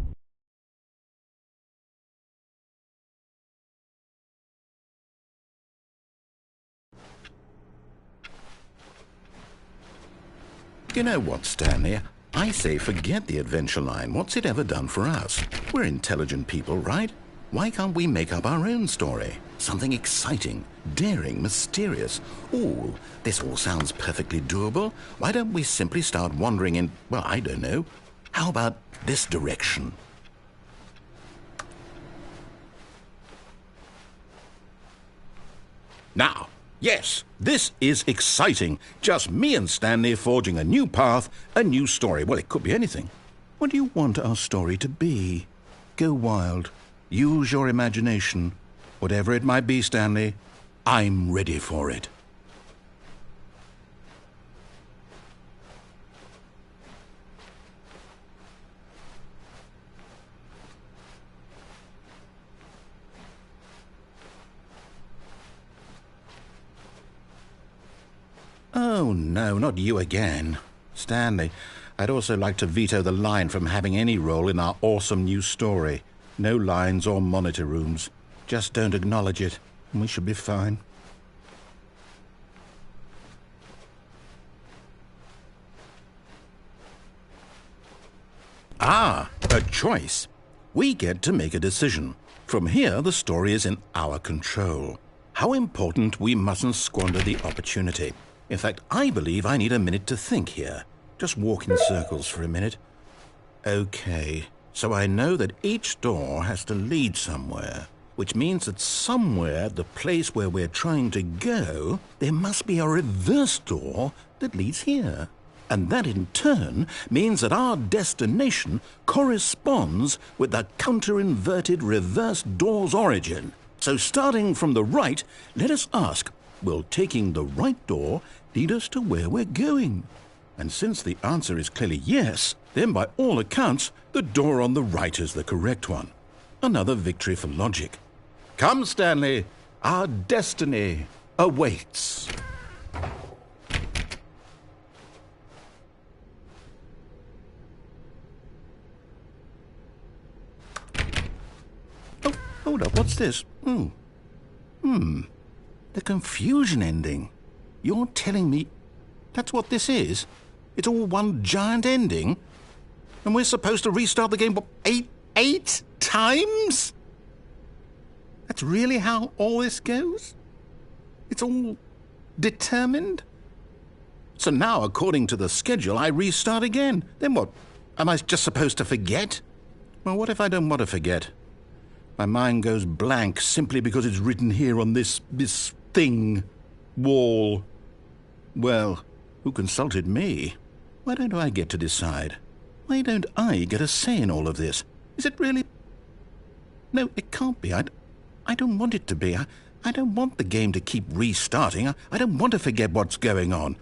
S2: You know what, Stanley? I say forget the adventure line. What's it ever done for us? We're intelligent people, right? Why can't we make up our own story? Something exciting, daring, mysterious. Ooh, this all sounds perfectly doable. Why don't we simply start wandering in, well, I don't know. How about this direction?
S1: Now, yes, this is exciting. Just me and Stanley forging a new path, a new story. Well, it could be anything. What do you want our story to be? Go wild. Use your imagination. Whatever it might be, Stanley, I'm ready for it. Oh, no, not you again. Stanley, I'd also like to veto the line from having any role in our awesome new story. No lines or monitor rooms. Just don't acknowledge it, and we should be fine. Ah, a choice. We get to make a decision. From here, the story is in our control. How important we mustn't squander the opportunity. In fact, I believe I need a minute to think here. Just walk in circles for a minute. Okay, so I know that each door has to lead somewhere, which means that somewhere, the place where we're trying to go, there must be a reverse door that leads here. And that in turn means that our destination corresponds with the counter-inverted reverse door's origin. So starting from the right, let us ask, will taking the right door lead us to where we're going? And since the answer is clearly yes, then by all accounts, the door on the right is the correct one. Another victory for logic. Come, Stanley, our destiny awaits. Oh, hold up, what's this? The confusion ending. You're telling me that's what this is? It's all one giant ending? And we're supposed to restart the game, what, eight times? That's really how all this goes? It's all determined? So now, according to the schedule, I restart again. Then what? Am I just supposed to forget? Well, what if I don't want to forget? My mind goes blank simply because it's written here on this thing, wall. Well, who consulted me? Why don't I get to decide? Why don't I get a say in all of this? Is it really? No, it can't be. I don't want it to be. I don't want the game to keep restarting. I don't want to forget what's going on.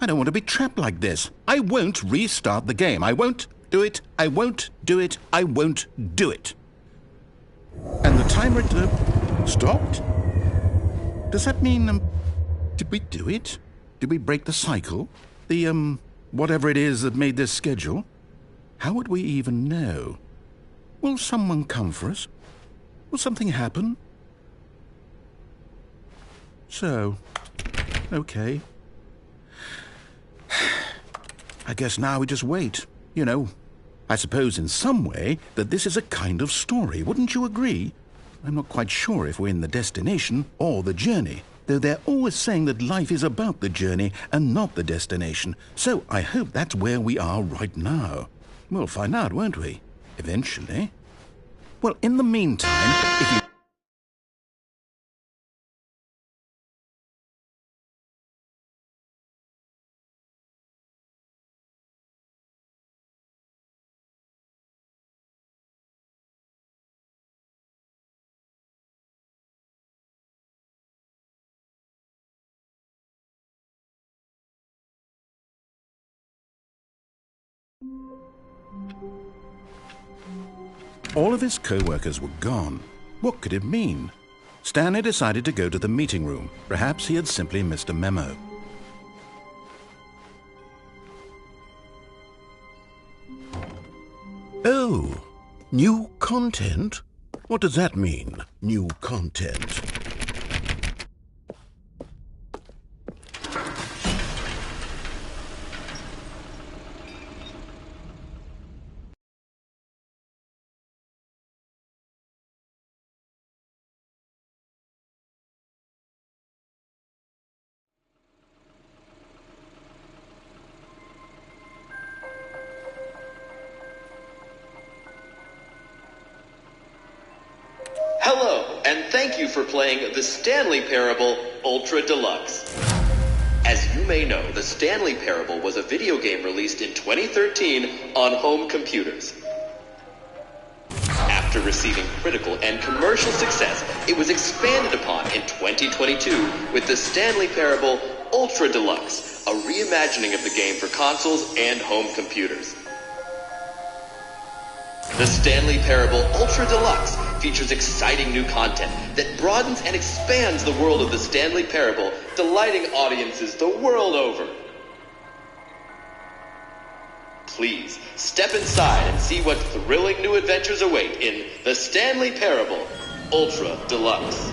S1: I don't want to be trapped like this. I won't restart the game. I won't do it. I won't do it. I won't do it. And the timer stopped? Does that mean, did we do it? Did we break the cycle? The, whatever it is that made this schedule? How would we even know? Will someone come for us? Will something happen? So, okay. I guess now we just wait, you know. I suppose in some way that this is a kind of story, wouldn't you agree? I'm not quite sure if we're in the destination or the journey, though they're always saying that life is about the journey and not the destination, so I hope that's where we are right now. We'll find out, won't we? Eventually. Well, in the meantime, if you... All of his co-workers were gone. What could it mean? Stanley decided to go to the meeting room. Perhaps he had simply missed a memo.
S3: Oh, new content? What does that mean, new content?
S4: Hello, and thank you for playing the Stanley Parable Ultra Deluxe. As you may know, the Stanley Parable was a video game released in 2013 on home computers. After receiving critical and commercial success, it was expanded upon in 2022 with the Stanley Parable Ultra Deluxe, a reimagining of the game for consoles and home computers. The Stanley Parable Ultra Deluxe features exciting new content that broadens and expands the world of the Stanley Parable, delighting audiences the world over. Please, step inside and see what thrilling new adventures await in the Stanley Parable Ultra Deluxe.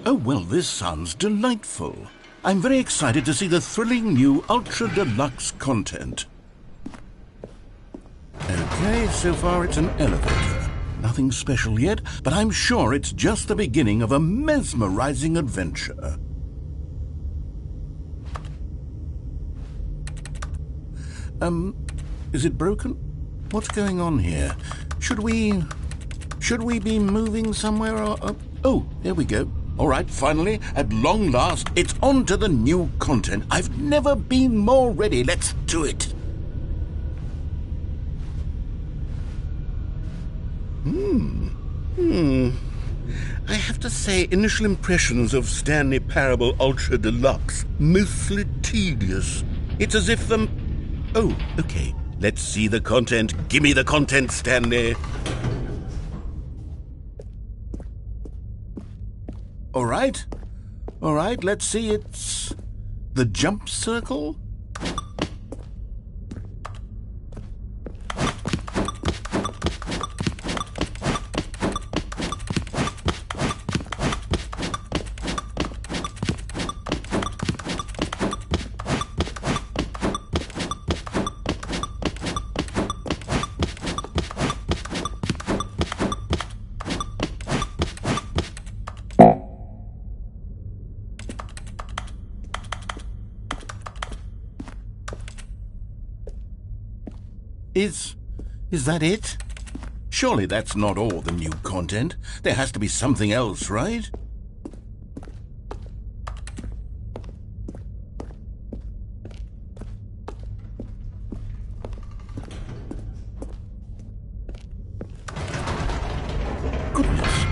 S3: Oh, well, this sounds delightful. I'm very excited to see the thrilling new Ultra Deluxe content. Okay, so far it's an elevator. Nothing special yet, but I'm sure it's just the beginning of a mesmerizing adventure. Is it broken? What's going on here? Should we be moving somewhere or... oh, there we go. All right, finally, at long last, it's on to the new content. I've never been more ready. Let's do it. I have to say, initial impressions of Stanley Parable Ultra Deluxe, mostly tedious. It's as if the... oh, okay. Let's see the content. Give me the content, Stanley. All right, let's see. It's the jump circle. Is that it? Surely that's not all the new content. There has to be something else, right? Goodness,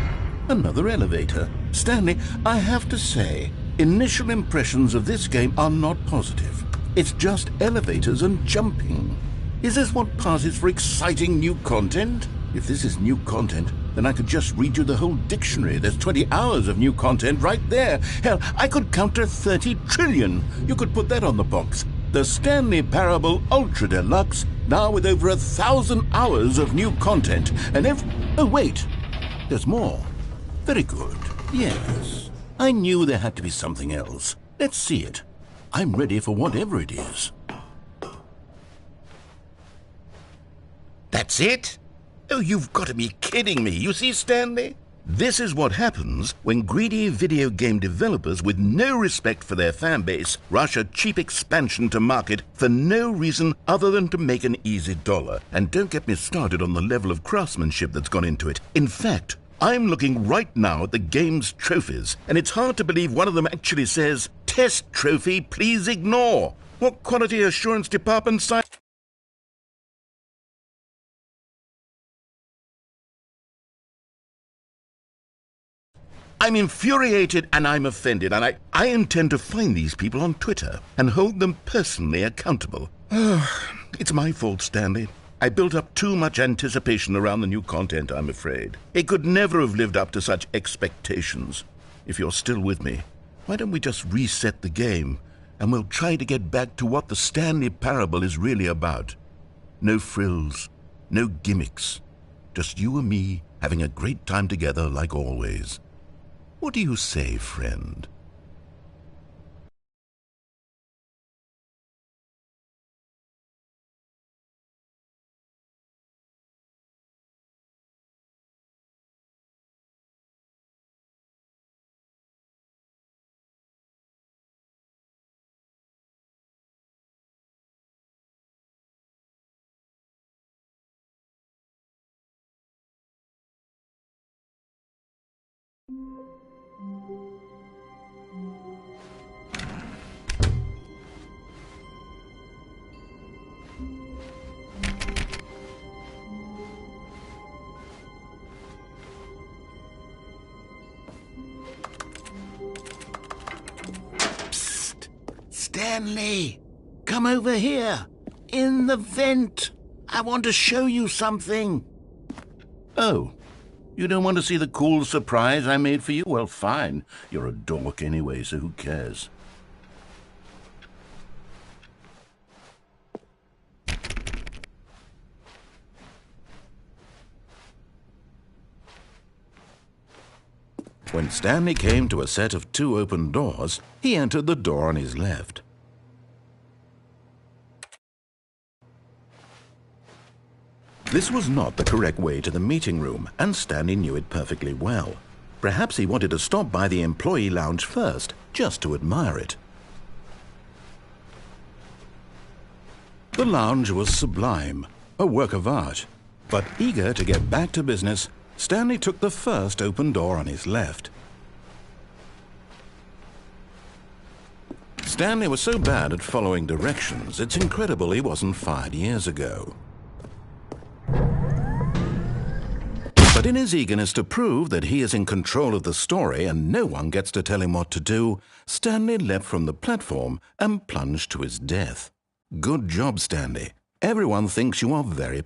S3: another elevator. Stanley, I have to say, initial impressions of this game are not positive. It's just elevators and jumping. Is this what passes for exciting new content? If this is new content, then I could just read you the whole dictionary. There's 20 hours of new content right there. Hell, I could count to 30 trillion. You could put that on the box. The Stanley Parable Ultra Deluxe, now with over 1,000 hours of new content. And oh, wait. There's more. Very good. Yes. I knew there had to be something else. Let's see it. I'm ready for whatever it is. That's it? Oh, you've got to be kidding me. You see, Stanley? This is what happens when greedy video game developers with no respect for their fan base rush a cheap expansion to market for no reason other than to make an easy dollar. And don't get me started on the level of craftsmanship that's gone into it. In fact, I'm looking right now at the game's trophies, and it's hard to believe one of them actually says, "Test trophy, please ignore." What quality assurance department signed? I'm infuriated and I'm offended, and I intend to find these people on Twitter and hold them personally accountable. It's my fault, Stanley. I built up too much anticipation around the new content, I'm afraid. It could never have lived up to such expectations. If you're still with me, why don't we just reset the game, and we'll try to get back to what the Stanley Parable is really about. No frills, No gimmicks. Just you and me having a great time together like always. What do you say, friend?
S2: Stanley, come over here. In the vent. I want to show you something.
S3: Oh, you don't want to see the cool surprise I made for you? Well, fine. You're a dork anyway, so who cares?
S1: When Stanley came to a set of 2 open doors, he entered the door on his left. This was not the correct way to the meeting room, and Stanley knew it perfectly well. Perhaps he wanted to stop by the employee lounge first, just to admire it. The lounge was sublime, a work of art. But eager to get back to business, Stanley took the first open door on his left. Stanley was so bad at following directions, it's incredible he wasn't fired years ago. But in his eagerness to prove that he is in control of the story and no one gets to tell him what to do, Stanley leapt from the platform and plunged to his death. Good job, Stanley. Everyone thinks you are very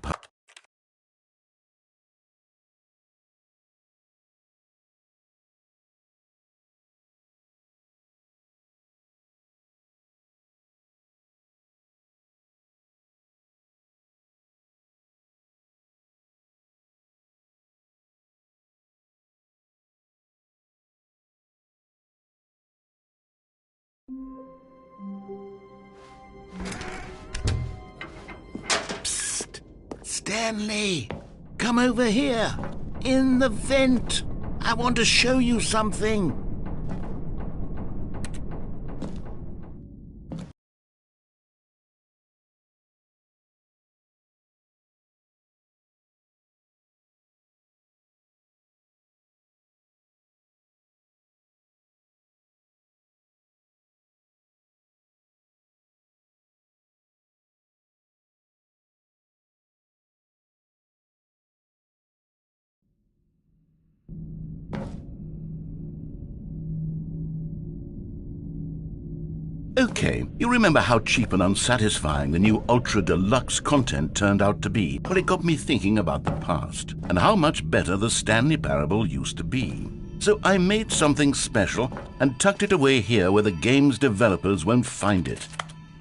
S2: Psst! Stanley, come over here. In the vent. I want to show you something.
S3: Okay, you remember how cheap and unsatisfying the new Ultra Deluxe content turned out to be? Well, it got me thinking about the past and how much better the Stanley Parable used to be. So I made something special and tucked it away here where the game's developers won't find it.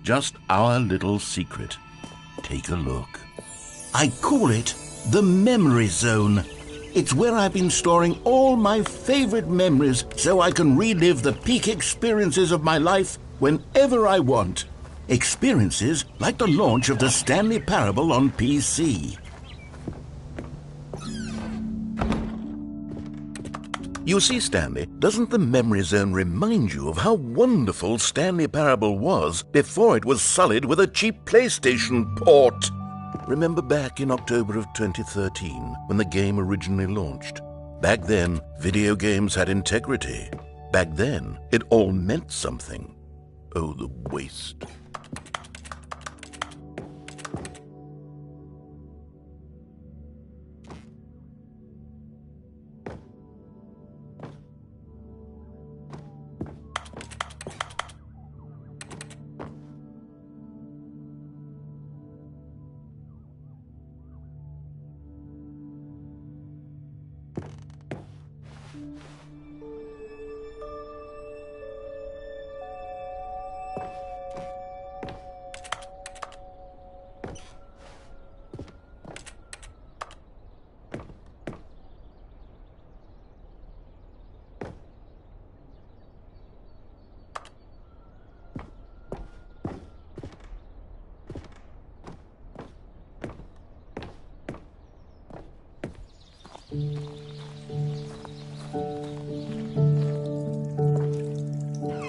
S3: Just our little secret. Take a look.
S2: I call it the Memory Zone. It's where I've been storing all my favorite memories so I can relive the peak experiences of my life whenever I want. Experiences like the launch of the Stanley Parable on PC.
S3: You see, Stanley, doesn't the Memory Zone remind you of how wonderful Stanley Parable was before it was sullied with a cheap PlayStation port? Remember back in October of 2013, when the game originally launched? Back then, video games had integrity. Back then, it all meant something. Oh, the waste.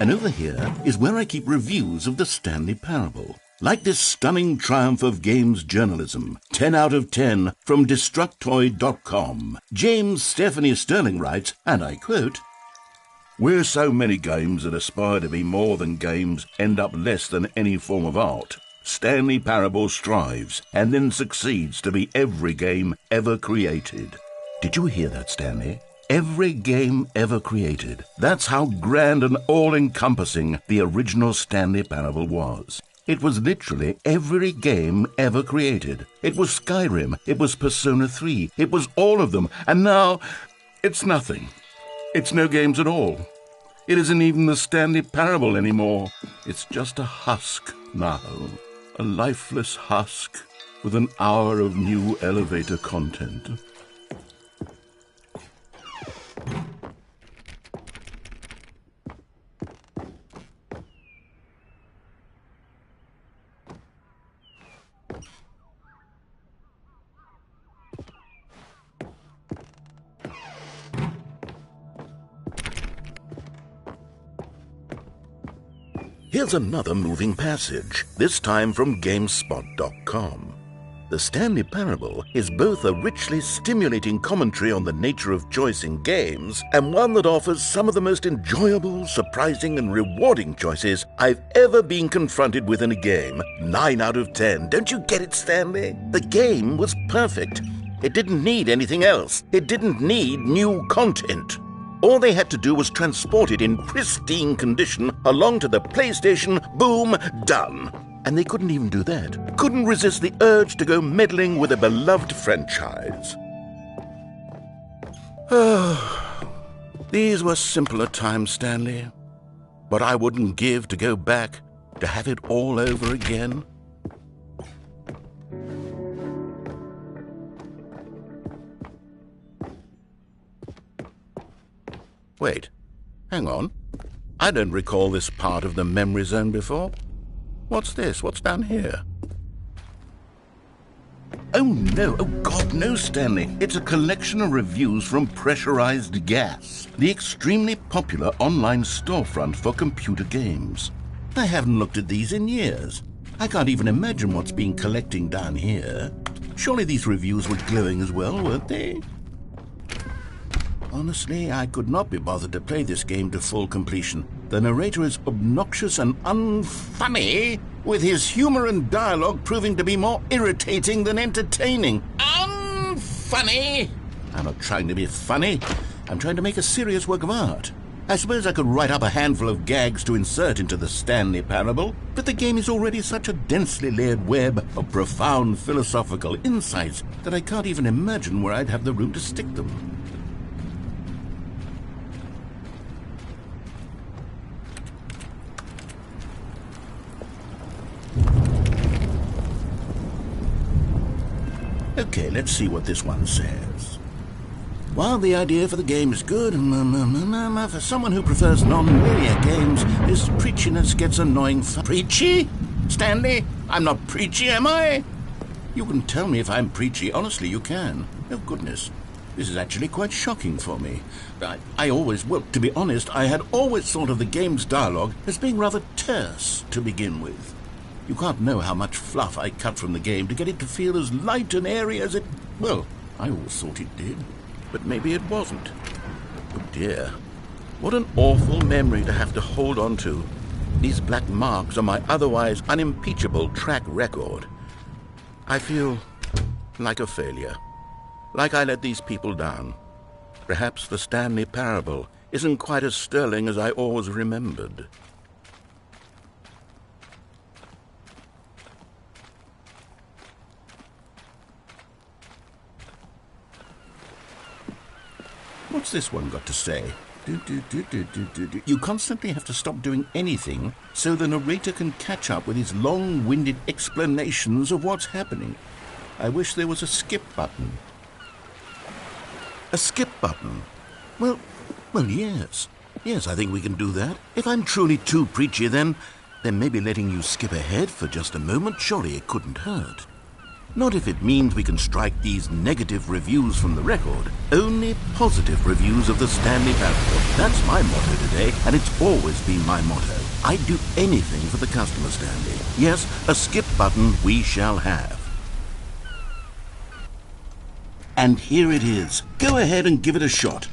S3: And over here is where I keep reviews of the Stanley Parable. Like this stunning triumph of games journalism, 10 out of 10 from Destructoid.com. James Stephanie Sterling writes, and I quote, "Where so many games that aspire to be more than games end up less than any form of art, Stanley Parable strives and then succeeds to be every game ever created." Did you hear that, Stanley? Every game ever created. That's how grand and all-encompassing the original Stanley Parable was. It was literally every game ever created. It was Skyrim, it was Persona 3, it was all of them, and now it's nothing. It's no games at all. It isn't even the Stanley Parable anymore. It's just a husk now. A lifeless husk with an hour of new elevator content. Here's another moving passage, this time from GameSpot.com. The Stanley Parable is both a richly stimulating commentary on the nature of choice in games and one that offers some of the most enjoyable, surprising, and rewarding choices I've ever been confronted with in a game. 9 out of 10. Don't you get it, Stanley? The game was perfect. It didn't need anything else. It didn't need new content. All they had to do was transport it in pristine condition along to the PlayStation. Boom, done. And they couldn't even do that. Couldn't resist the urge to go meddling with a beloved franchise. These were simpler times, Stanley. But I wouldn't give to go back to have it all over again. Wait, hang on. I don't recall this part of the memory zone before. What's this? What's down here? Oh no, oh God, no, Stanley. It's a collection of reviews from Pressurized Gas, the extremely popular online storefront for computer games. I haven't looked at these in years. I can't even imagine what's been collecting down here. Surely these reviews were glowing as well, weren't they? Honestly, I could not be bothered to play this game to full completion. The narrator is obnoxious and unfunny, with his humor and dialogue proving to be more irritating than entertaining. Unfunny! I'm not trying to be funny. I'm trying to make a serious work of art. I suppose I could write up a handful of gags to insert into the Stanley Parable, but the game is already such a densely layered web of profound philosophical insights that I can't even imagine where I'd have the room to stick them. Okay, let's see what this one says. While the idea for the game is good, for someone who prefers non-linear games, this preachiness gets annoying. Preachy? Stanley? I'm not preachy, am I? You can tell me if I'm preachy. Honestly, you can. Oh, goodness. This is actually quite shocking for me. To be honest, I had always thought of the game's dialogue as being rather terse to begin with. You can't know how much fluff I cut from the game to get it to feel as light and airy as it... Well, I always thought it did. But maybe it wasn't. Oh dear. What an awful memory to have to hold on to. These black marks on my otherwise unimpeachable track record. I feel like a failure. Like I let these people down. Perhaps the Stanley Parable isn't quite as sterling as I always remembered. What's this one got to say? You constantly have to stop doing anything so the narrator can catch up with his long-winded explanations of what's happening. I wish there was a skip button. A skip button? Well, yes. Yes, I think we can do that. If I'm truly too preachy, then maybe letting you skip ahead for just a moment, surely it couldn't hurt. Not if it means we can strike these negative reviews from the record. Only positive reviews of the Stanley Parable. That's my motto today, and it's always been my motto. I'd do anything for the customer, Stanley. Yes, a skip button we shall have. And here it is. Go ahead and give it a shot.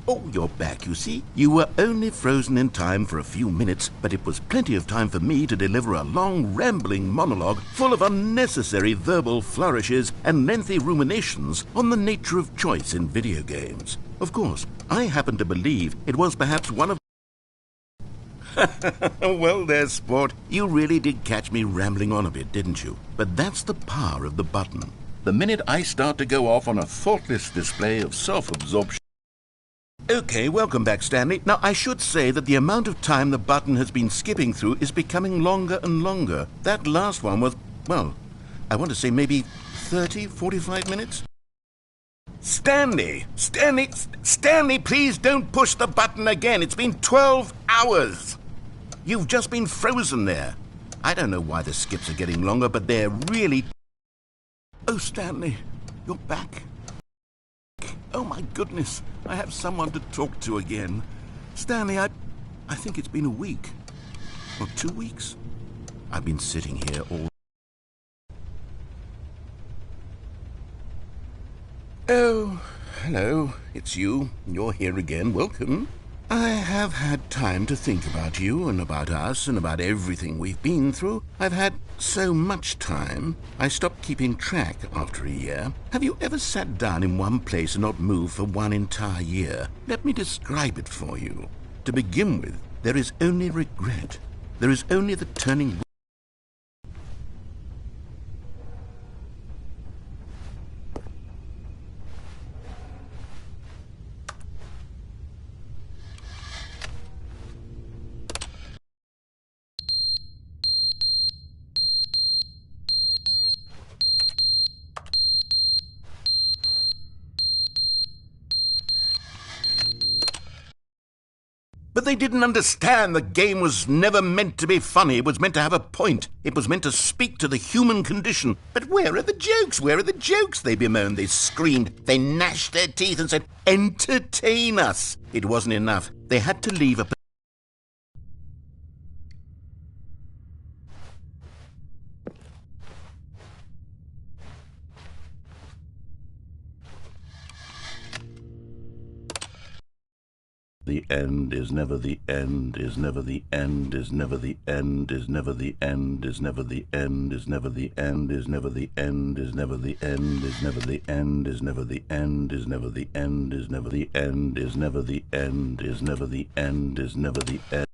S3: Oh, you're back, you see. You were only frozen in time for a few minutes, but it was plenty of time for me to deliver a long, rambling monologue full of unnecessary verbal flourishes and lengthy ruminations on the nature of choice in video games. Of course, I happen to believe it was perhaps one of... Well, there, sport. You really did catch me rambling on a bit, didn't you? But that's the power of the button. The minute I start to go off on a thoughtless display of self-absorption... Okay, welcome back, Stanley. Now, I should say that the amount of time the button has been skipping through is becoming longer and longer. That last one was, well, I want to say maybe 30, 45 minutes? Stanley, please don't push the button again. It's been 12 hours. You've just been frozen there. I don't know why the skips are getting longer, but they're really... Oh, Stanley, you're back. Oh, my goodness, I have someone to talk to again. Stanley, I think it's been a week. Or 2 weeks. I've been sitting here all... Oh, hello, it's you. You're here again. Welcome. I have had time to think about you and about us and about everything we've been through. I've had so much time, I stopped keeping track after a year. Have you ever sat down in one place and not moved for one entire year? Let me describe it for you. To begin with, there is only regret. There is only the turning... But they didn't understand the game was never meant to be funny. It was meant to have a point. It was meant to speak to the human condition. But where are the jokes? Where are the jokes? They bemoaned, they screamed, they gnashed their teeth and said, entertain us. It wasn't enough. They had to leave a... The end is never the end, is never the end, is never the end, is never the end, is never the end, is never the end, is never the end, is never the end, is never the end, is never the end, is never the end, is never the end, is never the end, is never the end, is never the end.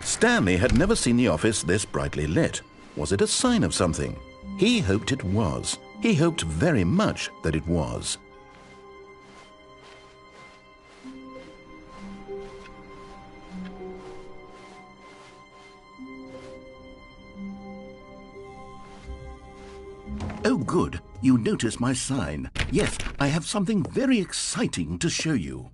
S1: Stanley had never seen the office this brightly lit. Was it a sign of something? He hoped it was. He hoped very much that it was.
S3: Oh, good. You notice my sign. Yes, I have something very exciting to show you.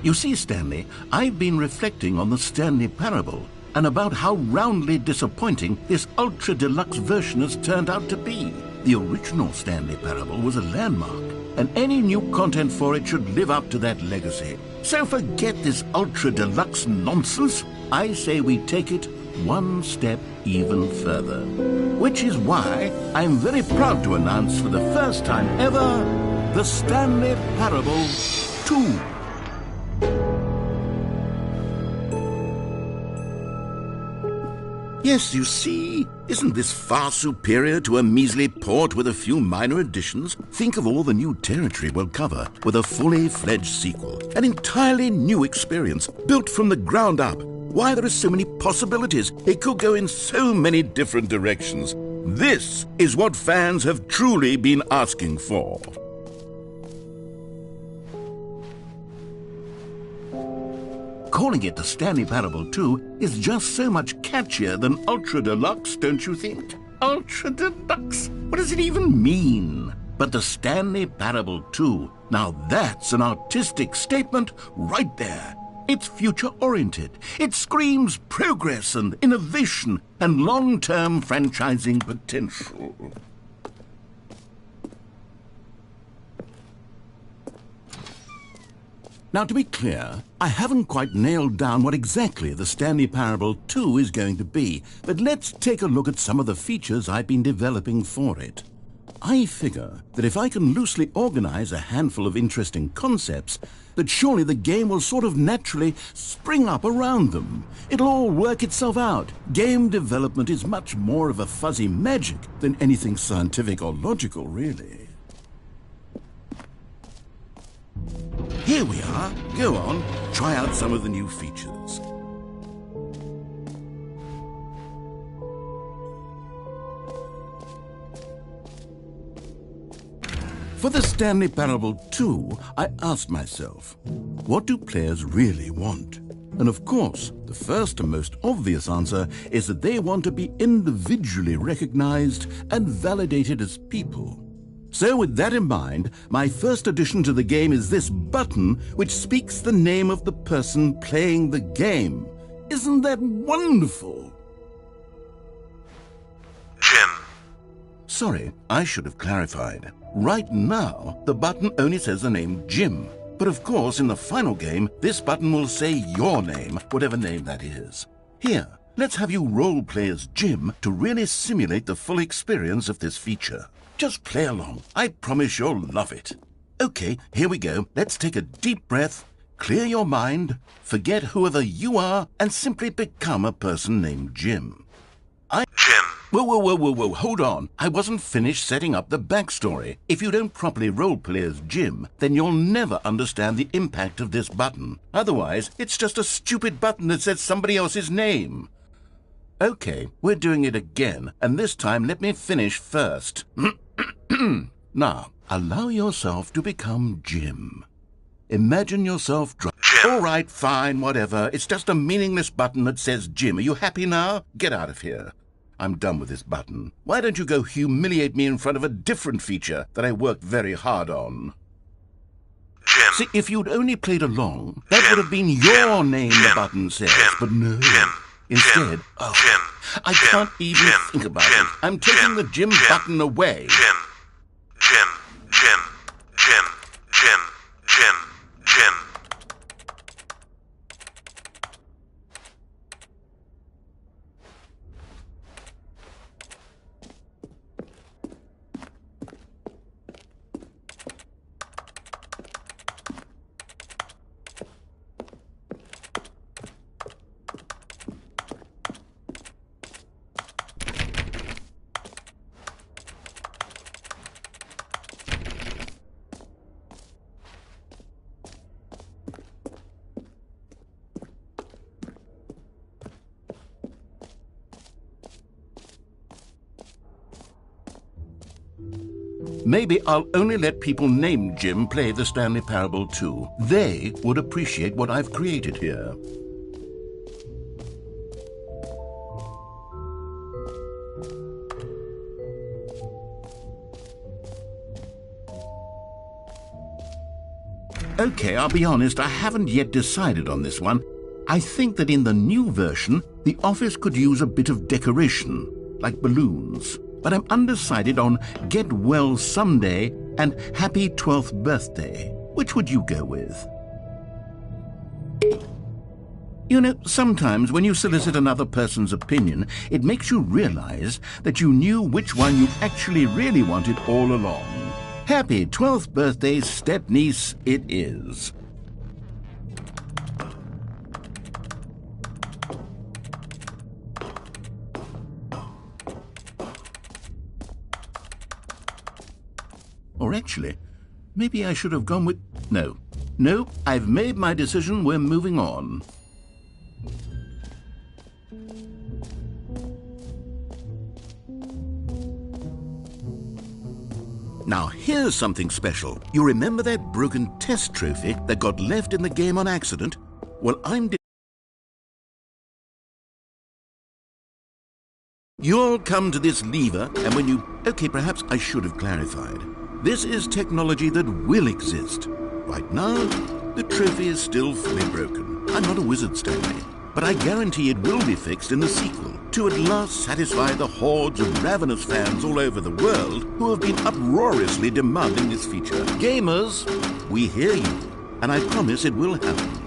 S3: You see, Stanley, I've been reflecting on the Stanley Parable and about how roundly disappointing this ultra-deluxe version has turned out to be. The original Stanley Parable was a landmark, and any new content for it should live up to that legacy. So forget this ultra-deluxe nonsense. I say we take it one step even further. Which is why I'm very proud to announce for the first time ever, the Stanley Parable 2. Yes, you see, isn't this far superior to a measly port with a few minor additions? Think of all the new territory we'll cover with a fully fledged sequel. An entirely new experience, built from the ground up. Why, there are so many possibilities. It could go in so many different directions. This is what fans have truly been asking for. Calling it the Stanley Parable 2 is just so much catchier than Ultra Deluxe, don't you think? Ultra Deluxe? What does it even mean? But the Stanley Parable 2, now that's an artistic statement right there. It's future-oriented. It screams progress and innovation and long-term franchising potential. Now, to be clear, I haven't quite nailed down what exactly the Stanley Parable 2 is going to be, but let's take a look at some of the features I've been developing for it. I figure that if I can loosely organize a handful of interesting concepts, that surely the game will sort of naturally spring up around them. It'll all work itself out. Game development is much more of a fuzzy magic than anything scientific or logical, really. Here we are. Go on, try out some of the new features. For the Stanley Parable 2, I asked myself, what do players really want? And of course, the first and most obvious answer is that they want to be individually recognized and validated as people. So with that in mind, my first addition to the game is this button which speaks the name of the person playing the game. Isn't that wonderful?
S5: Jim.
S3: Sorry, I should have clarified. Right now, the button only says the name Jim. But of course, in the final game, this button will say your name, whatever name that is. Here, let's have you role-play as Jim to really simulate the full experience of this feature. Just play along. I promise you'll love it. Okay, here we go. Let's take a deep breath, clear your mind, forget whoever you are, and simply become a person named Jim.
S5: Jim.
S3: Whoa, hold on. I wasn't finished setting up the backstory. If you don't properly roleplay as Jim, then you'll never understand the impact of this button. Otherwise, it's just a stupid button that says somebody else's name. Okay, we're doing it again, and this time let me finish first. Now, allow yourself to become Jim. Imagine yourself
S5: Jim.
S3: All right, fine, whatever. It's just a meaningless button that says Jim. Are you happy now? Get out of here. I'm done with this button. Why don't you go humiliate me in front of a different feature that I worked very hard on?
S5: Jim.
S3: See, if you'd only played along, that
S5: Jim.
S3: would have been your
S5: Jim.
S3: name,
S5: Jim.
S3: the button says.
S5: Jim.
S3: But no.
S5: Jim.
S3: Instead,
S5: Jim. Jim.
S3: I
S5: Jim.
S3: can't even
S5: Jim.
S3: think about
S5: Jim.
S3: it. I'm taking
S5: Jim.
S3: the Jim
S5: Jim.
S3: button away.
S5: Jim. Jim. Jim. Jim. Jim. Jim. Jim.
S3: Maybe I'll only let people named Jim play the Stanley Parable too. They would appreciate what I've created here. Okay, I'll be honest, I haven't yet decided on this one. I think that in the new version, the office could use a bit of decoration, like balloons. But I'm undecided on Get Well Someday and Happy 12th Birthday. Which would you go with? You know, sometimes when you solicit another person's opinion, it makes you realize that you knew which one you actually really wanted all along. Happy 12th birthday, step-niece, it is. Or actually, maybe I should have gone with... No, I've made my decision. We're moving on. Now, here's something special. You remember that broken test trophy that got left in the game on accident? Well, You'll come to this lever, and when you... Okay, perhaps I should have clarified. This is technology that will exist. Right now, the trophy is still fully broken. I'm not a wizard, Stanley, but I guarantee it will be fixed in the sequel to at last satisfy the hordes of ravenous fans all over the world who have been uproariously demanding this feature. Gamers, we hear you, and I promise it will happen.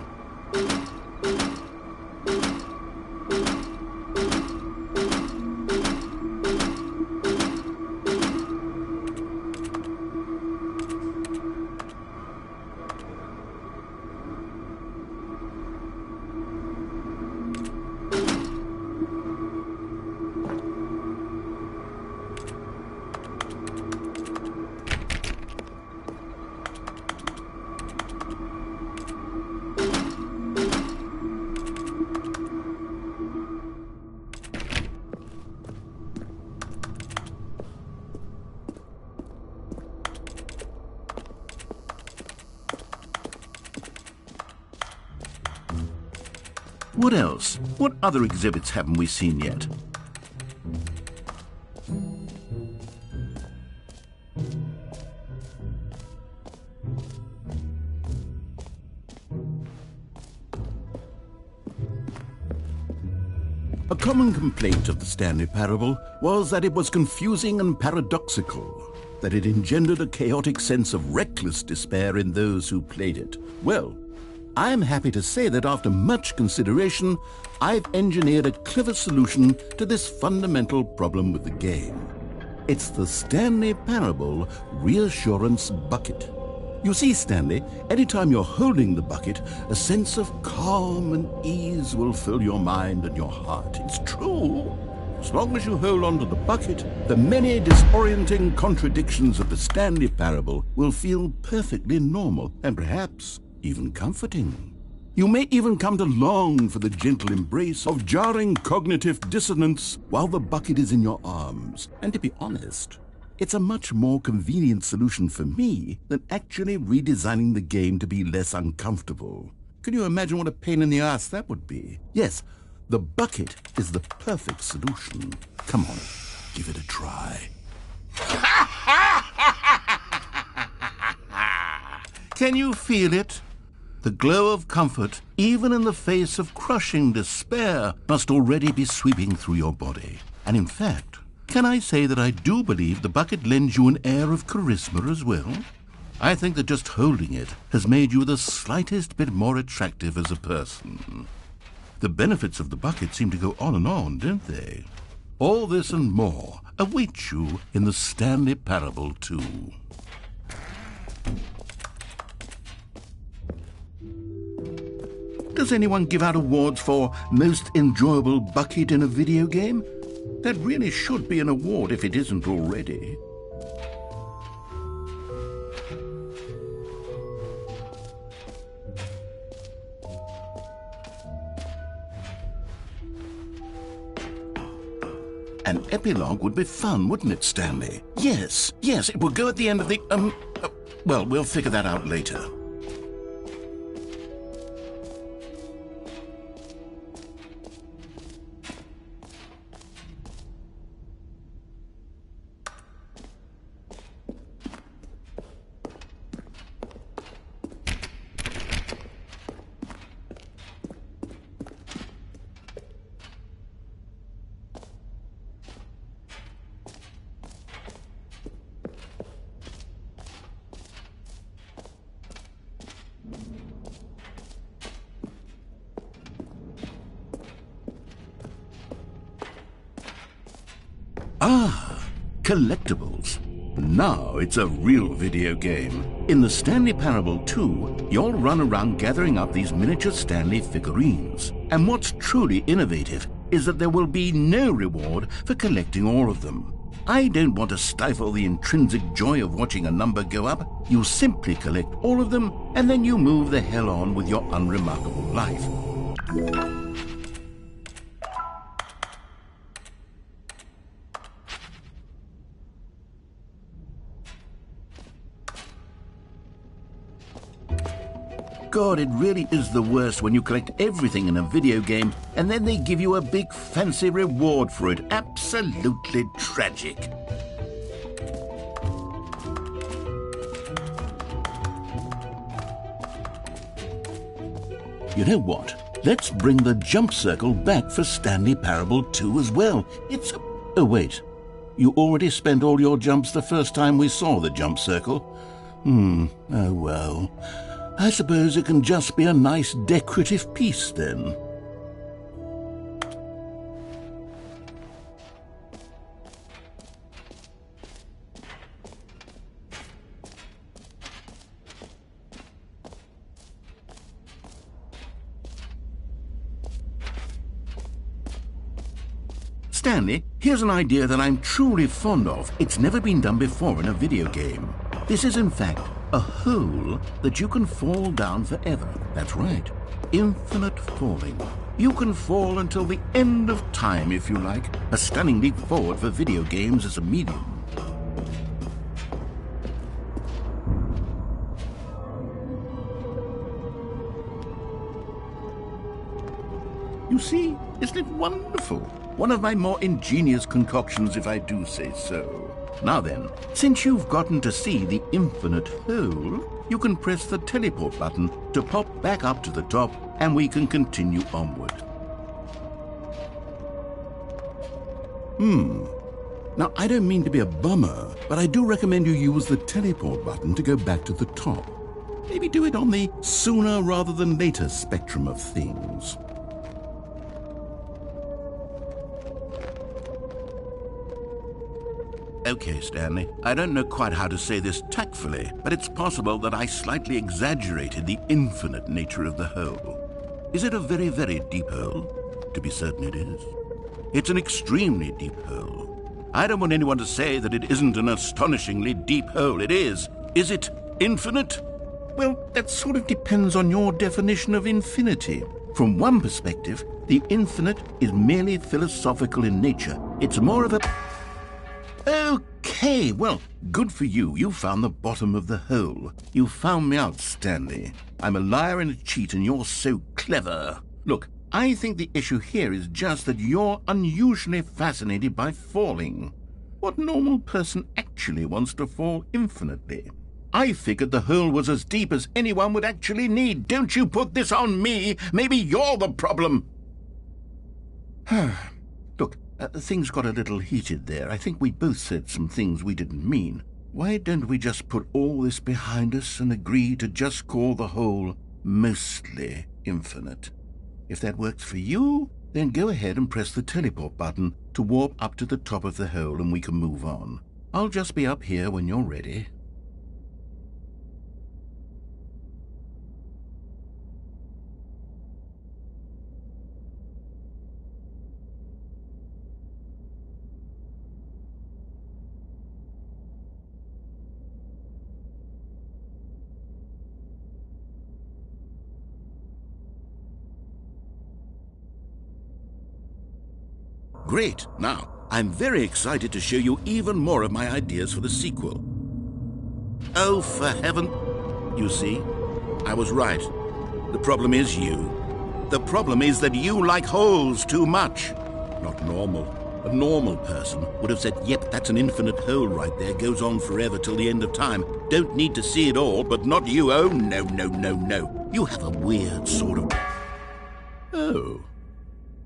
S3: What else? What other exhibits haven't we seen yet? A common complaint of the Stanley Parable was that it was confusing and paradoxical, that it engendered a chaotic sense of reckless despair in those who played it. Well, I'm happy to say that after much consideration, I've engineered a clever solution to this fundamental problem with the game. It's the Stanley Parable Reassurance Bucket. You see, Stanley, anytime you're holding the bucket, a sense of calm and ease will fill your mind and your heart. It's true. As long as you hold on to the bucket, the many disorienting contradictions of the Stanley Parable will feel perfectly normal and perhaps even comforting. You may even come to long for the gentle embrace of jarring cognitive dissonance while the bucket is in your arms. And to be honest, It's a much more convenient solution for me than actually redesigning the game to be less uncomfortable. Can you imagine what a pain in the ass that would be? Yes, the bucket is the perfect solution. Come on, give it a try. Can you feel it? The glow of comfort, even in the face of crushing despair, must already be sweeping through your body. And in fact, can I say that I do believe the bucket lends you an air of charisma as well? I think that just holding it has made you the slightest bit more attractive as a person. The benefits of the bucket seem to go on, don't they? All this and more await you in the Stanley Parable 2. Does anyone give out awards for most enjoyable bucket in a video game? That really should be an award if it isn't already. An epilogue would be fun, wouldn't it, Stanley? Yes, it would go at the end of the, well, we'll figure that out later. Ah, collectibles. Now it's a real video game. In the Stanley Parable 2, you'll run around gathering up these miniature Stanley figurines. And what's truly innovative is that there will be no reward for collecting all of them. I don't want to stifle the intrinsic joy of watching a number go up. You simply collect all of them, and then you move the hell on with your unremarkable life. God, it really is the worst when you collect everything in a video game and then they give you a big fancy reward for it. Absolutely tragic. You know what? Let's bring the jump circle back for Stanley Parable 2 as well. It's a... Oh, wait. You already spent all your jumps the first time we saw the jump circle? Oh well. I suppose it can just be a nice decorative piece then. Stanley, here's an idea that I'm truly fond of. It's never been done before in a video game. This is in fact a hole that you can fall down forever. That's right. Infinite falling. You can fall until the end of time if you like. A stunning leap forward for video games as a medium. You see, isn't it wonderful? One of my more ingenious concoctions, if I do say so. Now then, since you've gotten to see the infinite hole, you can press the teleport button to pop back up to the top, and we can continue onward. Now, I don't mean to be a bummer, but I do recommend you use the teleport button to go back to the top. Maybe do it on the sooner rather than later spectrum of things. Okay, Stanley, I don't know quite how to say this tactfully, but it's possible that I slightly exaggerated the infinite nature of the hole. Is it a very, very deep hole? To be certain it is. It's an extremely deep hole. I don't want anyone to say that it isn't an astonishingly deep hole. It is. Is it infinite? Well, that sort of depends on your definition of infinity. From one perspective, the infinite is merely philosophical in nature. It's more of a... Okay. Hey, well, good for you. You found the bottom of the hole. You found me out, Stanley. I'm a liar and a cheat, and you're so clever. Look, I think the issue here is just that you're unusually fascinated by falling. What normal person actually wants to fall infinitely? I figured the hole was as deep as anyone would actually need. Don't you put this on me. Maybe you're the problem. Look, things got a little heated there. I think we both said some things we didn't mean. Why don't we just put all this behind us and agree to just call the hole mostly infinite? If that works for you, then go ahead and press the teleport button to warp up to the top of the hole and we can move on. I'll just be up here when you're ready. Great. Now, I'm very excited to show you even more of my ideas for the sequel. Oh, for heaven... You see, I was right. The problem is you. The problem is that you like holes too much. Not normal. A normal person would have said, yep, that's an infinite hole right there, goes on forever till the end of time. Don't need to see it all, but not you. Oh, no, no, no, no. You have a weird sort of... Oh...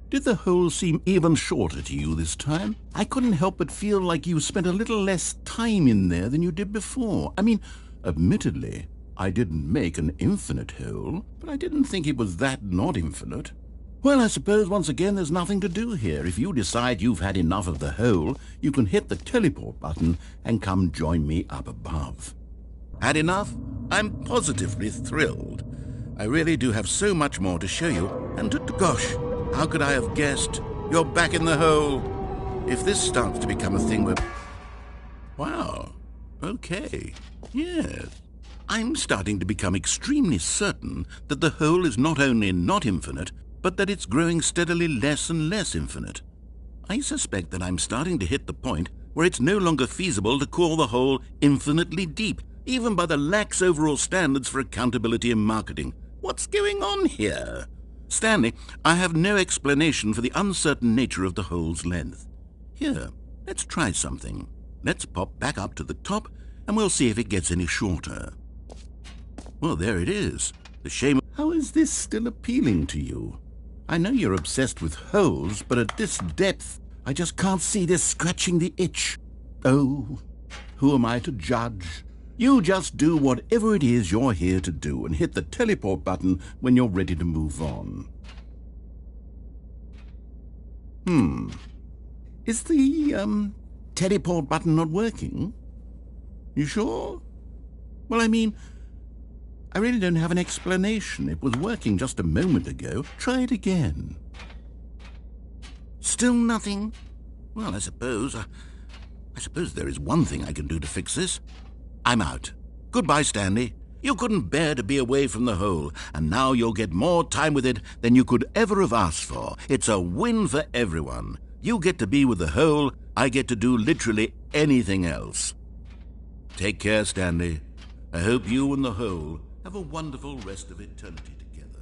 S3: Did the hole seem even shorter to you this time? I couldn't help but feel like you spent a little less time in there than you did before. I mean, admittedly, I didn't make an infinite hole, but I didn't think it was that not infinite. Well, I suppose once again there's nothing to do here. If you decide you've had enough of the hole, you can hit the teleport button and come join me up above. Had enough? I'm positively thrilled. I really do have so much more to show you, and gosh, how could I have guessed? You're back in the hole. If this starts to become a thing where... Wow. Okay. Yes. I'm starting to become extremely certain that the hole is not only not infinite, but that it's growing steadily less and less infinite. I suspect that I'm starting to hit the point where it's no longer feasible to call the hole infinitely deep, even by the lax overall standards for accountability in marketing. What's going on here? Stanley, I have no explanation for the uncertain nature of the hole's length. Here, let's try something. Let's pop back up to the top, and we'll see if it gets any shorter. Well, there it is. The shame... How is this still appealing to you? I know you're obsessed with holes, but at this depth, I just can't see this scratching the itch. Oh, who am I to judge? You just do whatever it is you're here to do and hit the teleport button when you're ready to move on. Is the, teleport button not working? You sure? Well, I mean, I really don't have an explanation. It was working just a moment ago. Try it again. Still nothing? Well, I suppose there is one thing I can do to fix this. I'm out. Goodbye, Stanley. You couldn't bear to be away from the hole, and now you'll get more time with it than you could ever have asked for. It's a win for everyone. You get to be with the hole, I get to do literally anything else. Take care, Stanley. I hope you and the hole have a wonderful rest of eternity together.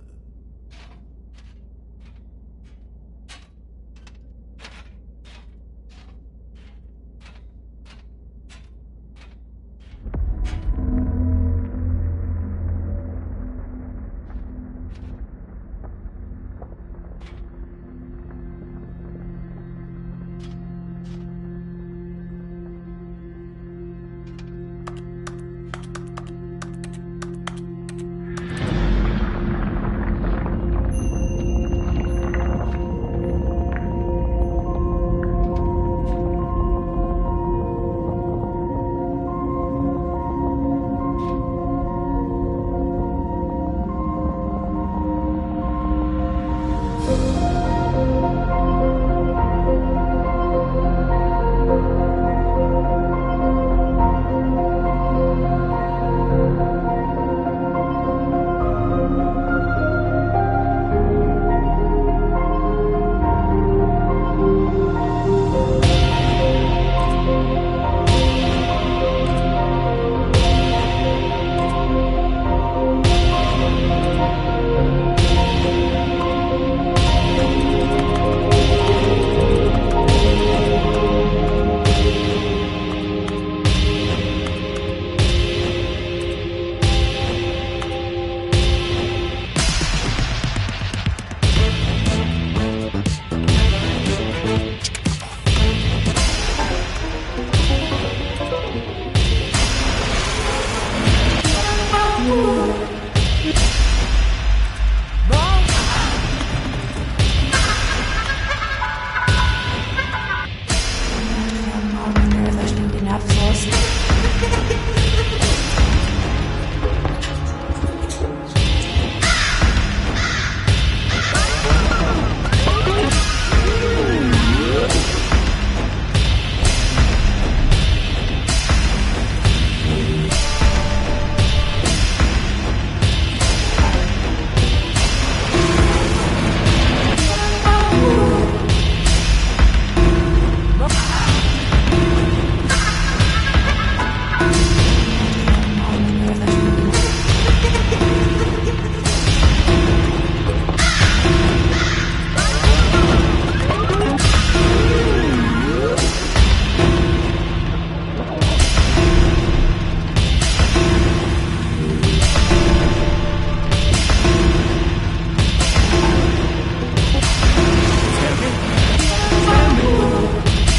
S6: Da stimmt die Nerven raus.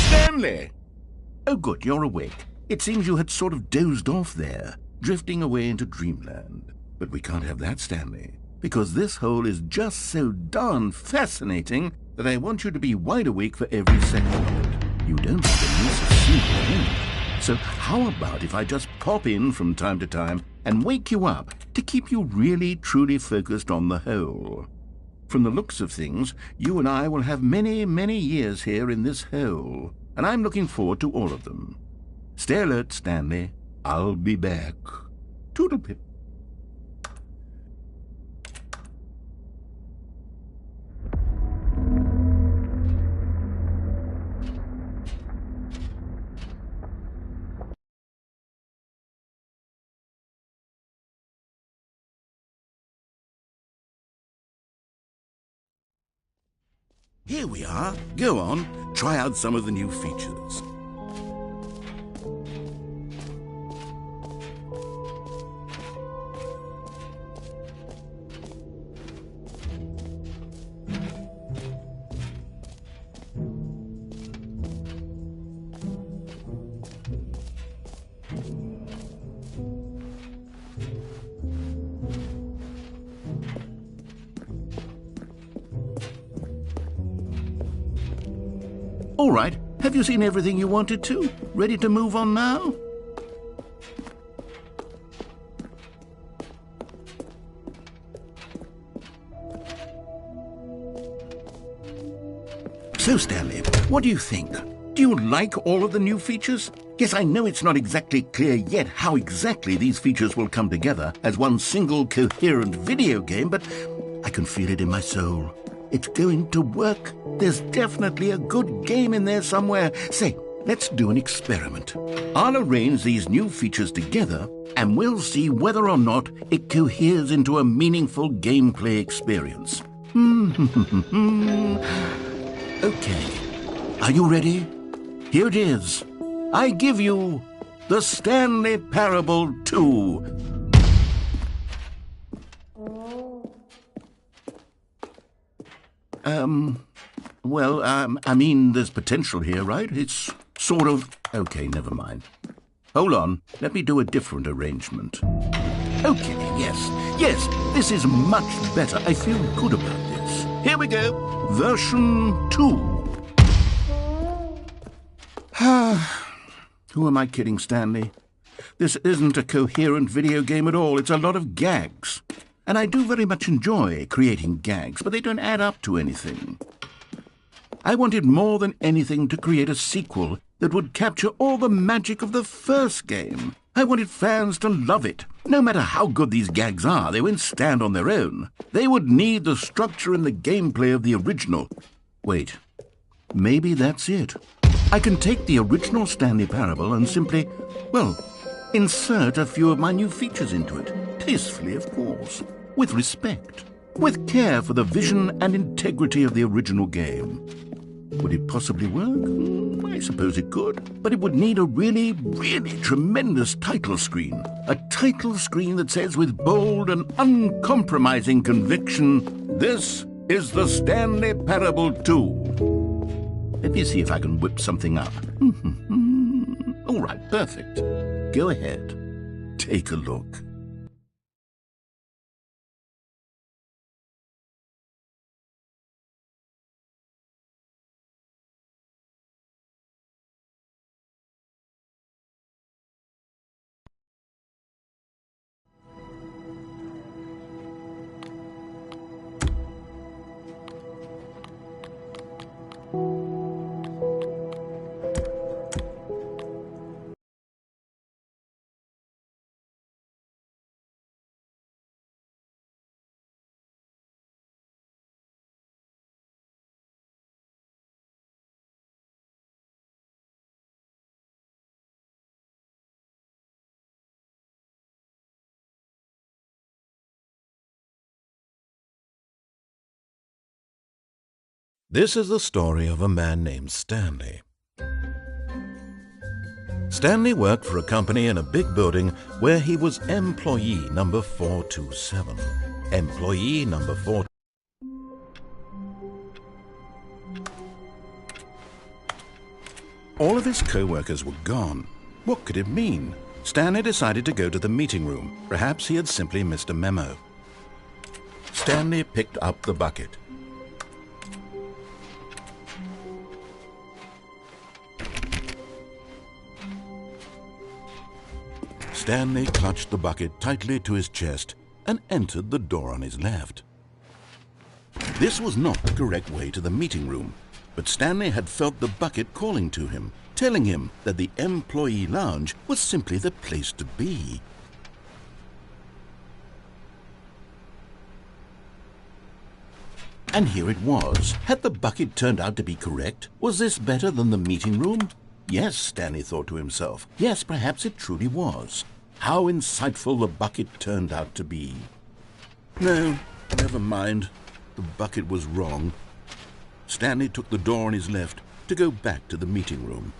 S3: Stanley! Oh, good, you're awake. It seems you had sort of dozed off there, drifting away into dreamland. But we can't have that, Stanley, because this hole is just so darn fascinating that I want you to be wide awake for every second of it. You don't have to miss a single minute. So how about if I just pop in from time to time and wake you up to keep you really, truly focused on the hole? From the looks of things, you and I will have many, many years here in this hole, and I'm looking forward to all of them. Stay alert, Stanley. I'll be back. Toodle-pip. Here we are. Go on, try out some of the new features. All right, have you seen everything you wanted to? Ready to move on now? So, Stanley, what do you think? Do you like all of the new features? Yes, I know it's not exactly clear yet how exactly these features will come together as one single coherent video game, but I can feel it in my soul. It's going to work. There's definitely a good game in there somewhere. Say, let's do an experiment. I'll arrange these new features together, and we'll see whether or not it coheres into a meaningful gameplay experience. Okay. Are you ready? Here it is. I give you the Stanley Parable 2. I mean, there's potential here, right? It's sort of... Okay, never mind. Hold on. Let me do a different arrangement. Okay, yes, this is much better. I feel good about this. Here we go. Version 2. Who am I kidding, Stanley? This isn't a coherent video game at all. It's a lot of gags. And I do very much enjoy creating gags, but they don't add up to anything. I wanted more than anything to create a sequel that would capture all the magic of the first game. I wanted fans to love it. No matter how good these gags are, they won't stand on their own. They would need the structure and the gameplay of the original. Wait, maybe that's it. I can take the original Stanley Parable and simply, insert a few of my new features into it. Tastefully, of course. With respect. With care for the vision and integrity of the original game. Would it possibly work? I suppose it could. But it would need a really, really tremendous title screen. A title screen that says with bold and uncompromising conviction, "This is the Stanley Parable 2." Let me see if I can whip something up. All right, perfect. Go ahead. Take a look.
S1: This is the story of a man named Stanley. Stanley worked for a company in a big building where he was employee number 427. Employee number 4. All of his co-workers were gone. What could it mean? Stanley decided to go to the meeting room. Perhaps he had simply missed a memo. Stanley picked up the bucket. Stanley clutched the bucket tightly to his chest and entered the door on his left. This was not the correct way to the meeting room, but Stanley had felt the bucket calling to him, telling him that the employee lounge was simply the place to be. And here it was. Had the bucket turned out to be correct? Was this better than the meeting room? Yes, Stanley thought to himself. Yes, perhaps it truly was. How insightful the bucket turned out to be. No, never mind. The bucket was wrong. Stanley took the door on his left to go back to the meeting room.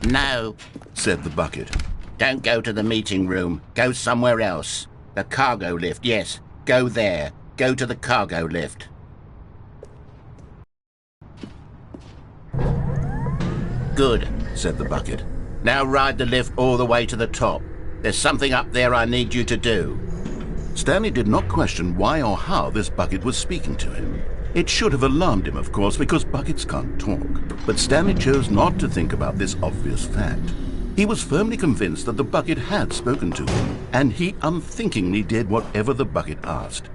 S2: No, said the bucket. Don't go to the meeting room. Go somewhere else. The cargo lift, yes. Go there. Go to the cargo lift. Good, said the bucket. Now ride the lift all the way to the top. There's something up there I need you to do.
S1: Stanley did not question why or how this bucket was speaking to him. It should have alarmed him, of course, because buckets can't talk. But Stanley chose not to think about this obvious fact. He was firmly convinced that the bucket had spoken to him, and he unthinkingly did whatever the bucket asked.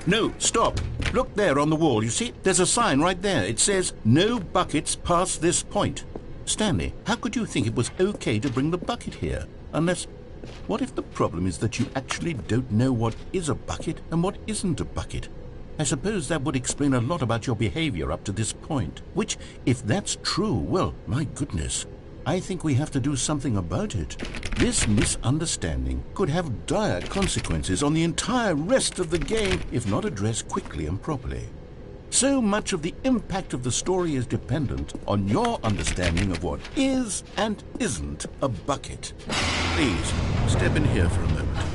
S1: No, stop. Look there on the wall, you see? There's a sign right there. It says, "No buckets past this point." Stanley, how could you think it was okay to bring the bucket here? Unless, what if the problem is that you actually don't know what is a bucket and what isn't a bucket? I suppose that would explain a lot about your behavior up to this point. Which, if that's true, well, my goodness, I think we have to do something about it. This misunderstanding could have dire consequences on the entire rest of the game if not addressed quickly and properly. So much of the impact of the story is dependent on your understanding of what is and isn't a bucket. Please, step in here for a moment.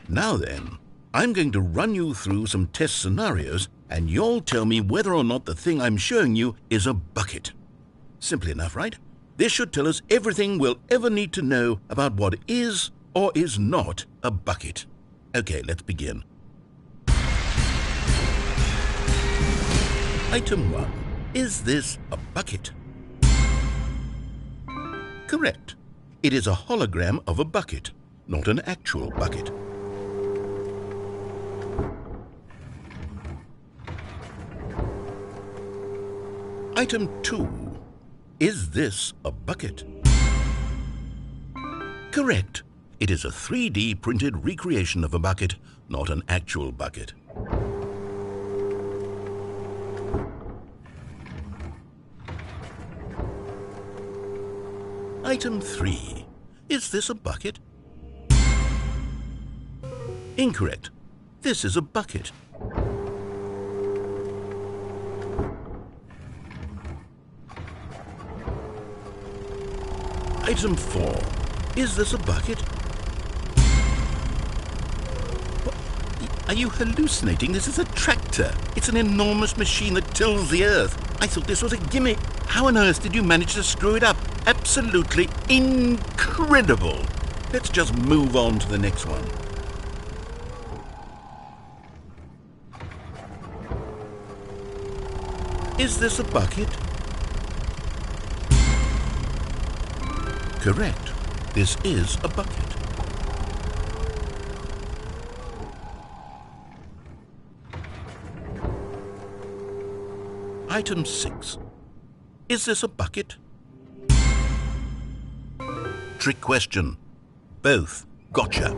S1: Now then, I'm going to run you through some test scenarios, and you'll tell me whether or not the thing I'm showing you is a bucket. Simple enough, right? This should tell us everything we'll ever need to know about what is or is not a bucket. Okay, let's begin. Item 1. Is this a bucket? Correct. It is a hologram of a bucket, not an actual bucket. Item 2. Is this a bucket? Correct. It is a 3D printed recreation of a bucket, not an actual bucket. Item 3. Is this a bucket? Incorrect. This is a bucket. Item 4. Is this a bucket? What? Are you hallucinating? This is a tractor. It's an enormous machine that tills the earth. I thought this was a gimmick. How on earth did you manage to screw it up? Absolutely incredible. Let's just move on to the next one. Is this a bucket? Correct. This is a bucket.
S3: Item 6. Is this a bucket? Trick question. Both. Gotcha.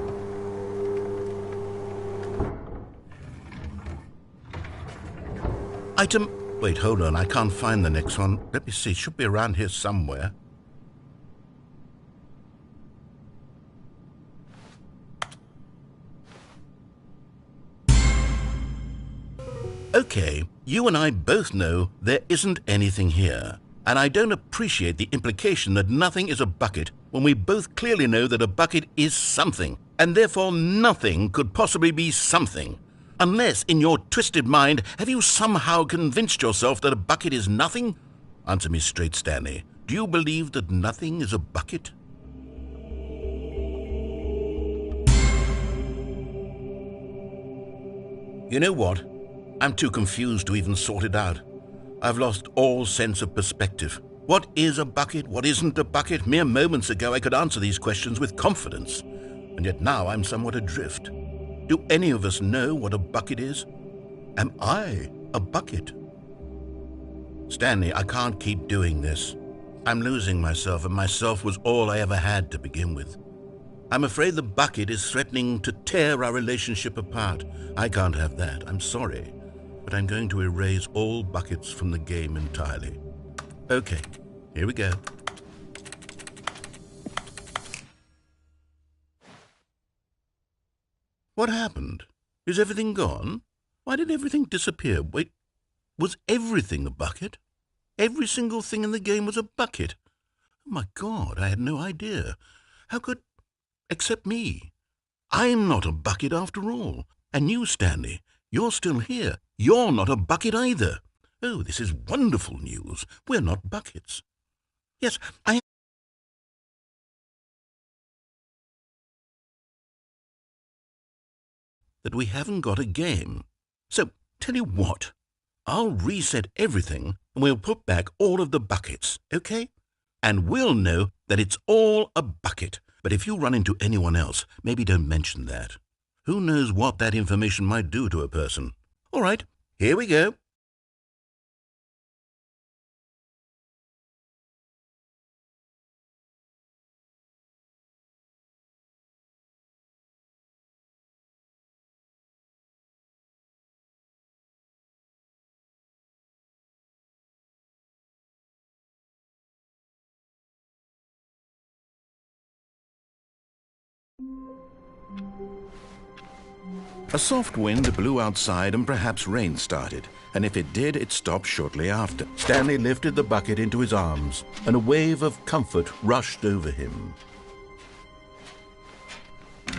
S3: Item... Wait, hold on. I can't find the next one. Let me see. It should be around here somewhere. Okay, you and I both know there isn't anything here. And I don't appreciate the implication that nothing is a bucket when we both clearly know that a bucket is something, and therefore nothing could possibly be something. Unless, in your twisted mind, have you somehow convinced yourself that a bucket is nothing? Answer me straight, Stanley. Do you believe that nothing is a bucket? You know what? I'm too confused to even sort it out. I've lost all sense of perspective. What is a bucket? What isn't a bucket? Mere moments ago I could answer these questions with confidence, and yet now I'm somewhat adrift. Do any of us know what a bucket is? Am I a bucket? Stanley, I can't keep doing this. I'm losing myself, and myself was all I ever had to begin with. I'm afraid the bucket is threatening to tear our relationship apart. I can't have that. I'm sorry. But I'm going to erase all buckets from the game entirely. Okay, here we go. What happened? Is everything gone? Why did everything disappear? Wait, was everything a bucket? Every single thing in the game was a bucket. Oh my God, I had no idea. How could... Except me. I'm not a bucket after all. And you, Stanley, you're still here. You're not a bucket either. Oh, this is wonderful news. We're not buckets. Yes, that we haven't got a game. So, tell you what, I'll reset everything and we'll put back all of the buckets, okay? And we'll know that it's all a bucket. But if you run into anyone else, maybe don't mention that. Who knows what that information might do to a person? All right, here we go. A soft wind blew outside and perhaps rain started, and if it did, it stopped shortly after. Stanley lifted the bucket into his arms, and a wave of comfort rushed over him.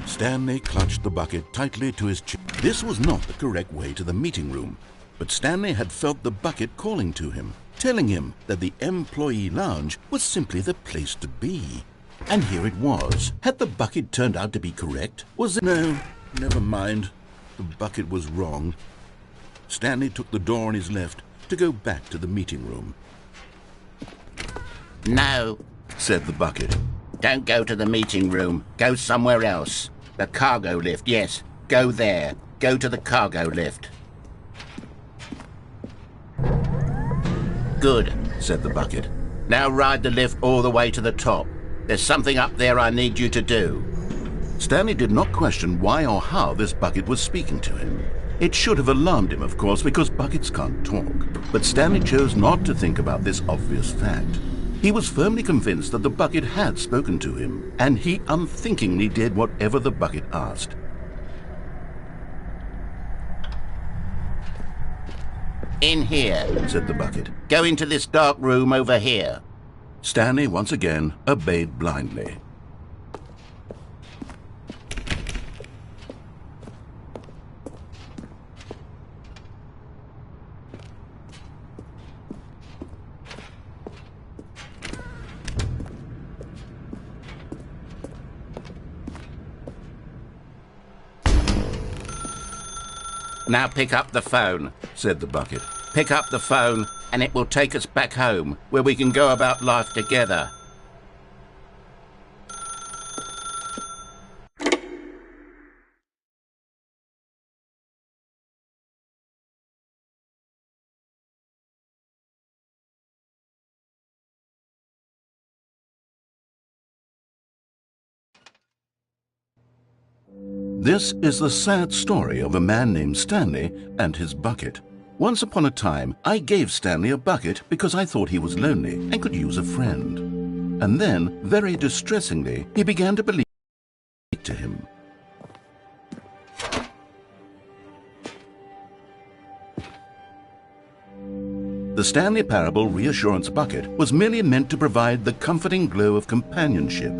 S3: Stanley clutched the bucket tightly to his chest. This was not the correct way to the meeting room, but Stanley had felt the bucket calling to him, telling him that the employee lounge was simply the place to be. And here it was. Had the bucket turned out to be correct? Was it? No, never mind. The bucket was wrong. Stanley took the door on his left to go back to the meeting room.
S2: No,
S3: Said the bucket.
S2: don't go to the meeting room. Go somewhere else. The cargo lift, yes. Go there. Go to the cargo lift. Good,
S3: Said the bucket.
S2: now ride the lift all the way to the top. There's something up there I need you to do.
S3: Stanley did not question why or how this bucket was speaking to him. It should have alarmed him, of course, because buckets can't talk. But Stanley chose not to think about this obvious fact. He was firmly convinced that the bucket had spoken to him, and he unthinkingly did whatever the bucket asked.
S2: In here.
S3: Said the bucket.
S2: Go into this dark room over here.
S3: Stanley once again obeyed blindly.
S2: Now pick up the phone.
S3: Said the bucket.
S2: Pick up the phone and it will take us back home, where we can go about life together.
S3: This is the sad story of a man named Stanley and his bucket. Once upon a time, I gave Stanley a bucket because I thought he was lonely and could use a friend. And then, very distressingly, he began to believe to him. The Stanley Parable Reassurance Bucket was merely meant to provide the comforting glow of companionship.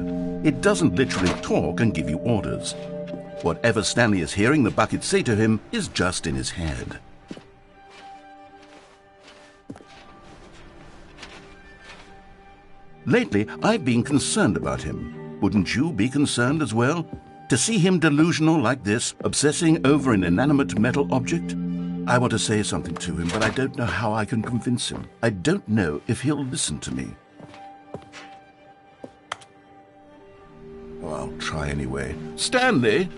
S3: It doesn't literally talk and give you orders. Whatever Stanley is hearing the bucket say to him is just in his head. Lately, I've been concerned about him. Wouldn't you be concerned as well? To see him delusional like this, obsessing over an inanimate metal object? I want to say something to him, but I don't know how I can convince him. I don't know if he'll listen to me. Oh, I'll try anyway. Stanley,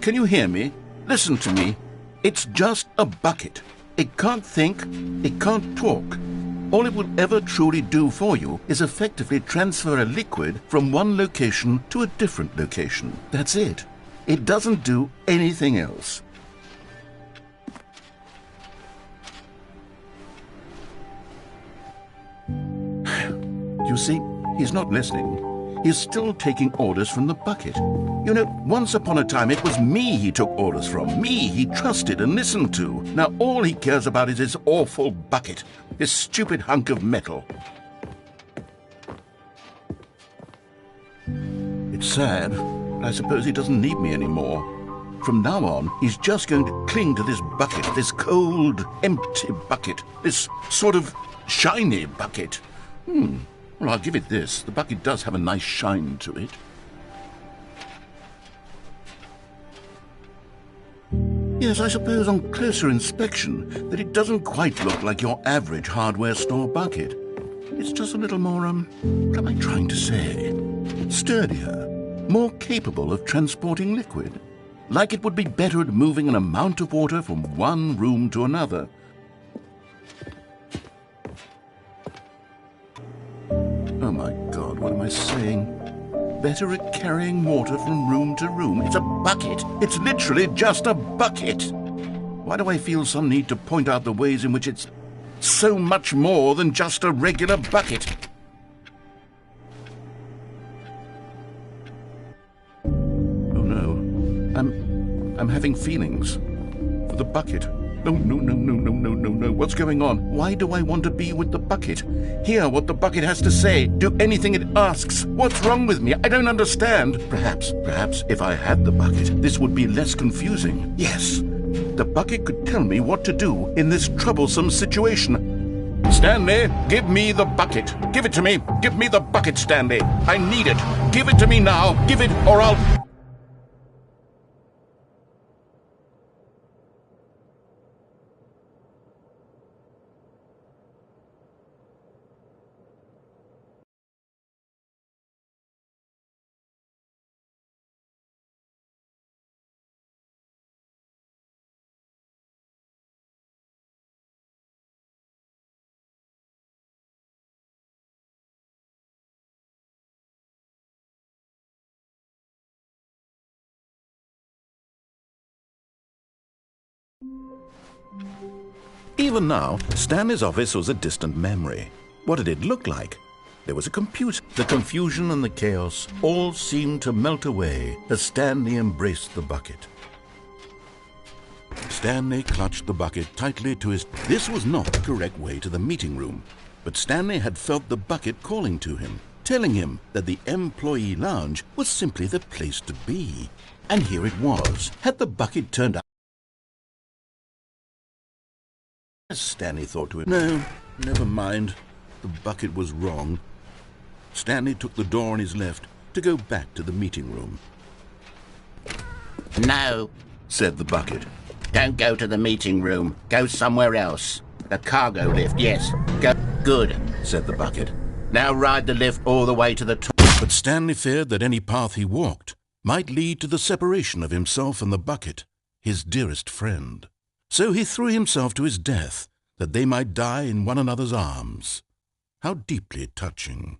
S3: can you hear me? Listen to me. It's just a bucket. It can't think, it can't talk. All it will ever truly do for you is effectively transfer a liquid from one location to a different location. That's it. It doesn't do anything else. You see, he's not listening. He's still taking orders from the bucket. You know, once upon a time it was me he took orders from, me he trusted and listened to. Now all he cares about is his awful bucket, his stupid hunk of metal. It's sad, but I suppose he doesn't need me anymore. From now on, he's just going to cling to this bucket, this cold, empty bucket, this sort of shiny bucket. Well, I'll give it this. The bucket does have a nice shine to it. Yes, I suppose on closer inspection that it doesn't quite look like your average hardware store bucket. It's just a little more, what am I trying to say? Sturdier, more capable of transporting liquid. Like it would be better at moving an amount of water from one room to another. Oh my God, what am I saying? Better at carrying water from room to room. It's a bucket. It's literally just a bucket. Why do I feel some need to point out the ways in which it's so much more than just a regular bucket? Oh no, I'm having feelings for the bucket. No. What's going on? Why do I want to be with the bucket? Hear what the bucket has to say. Do anything it asks. What's wrong with me? I don't understand. Perhaps if I had the bucket, this would be less confusing. Yes, the bucket could tell me what to do in this troublesome situation. Stanley, give me the bucket. Give it to me. Give me the bucket, Stanley. I need it. Give it to me now. Give it or I'll...
S1: Even now, Stanley's office was a distant memory. What did it look like? There was a computer. The confusion and the chaos all seemed to melt away as Stanley embraced the bucket. Stanley clutched the bucket tightly to his... This was not the correct way to the meeting room, but Stanley had felt the bucket calling to him, telling him that the employee lounge was simply the place to be. And here it was. Had the bucket turned out... Stanley thought to him, no, never mind. The bucket was wrong. Stanley took the door on his left to go back to the meeting room.
S2: No,
S3: Said the bucket.
S2: don't go to the meeting room. Go somewhere else. The cargo lift, yes. Go. Good, said the bucket. Now ride the lift all the way to the top.
S1: But Stanley feared that any path he walked might lead to the separation of himself and the bucket, his dearest friend. So he threw himself to his death, that they might die in one another's arms. How deeply touching.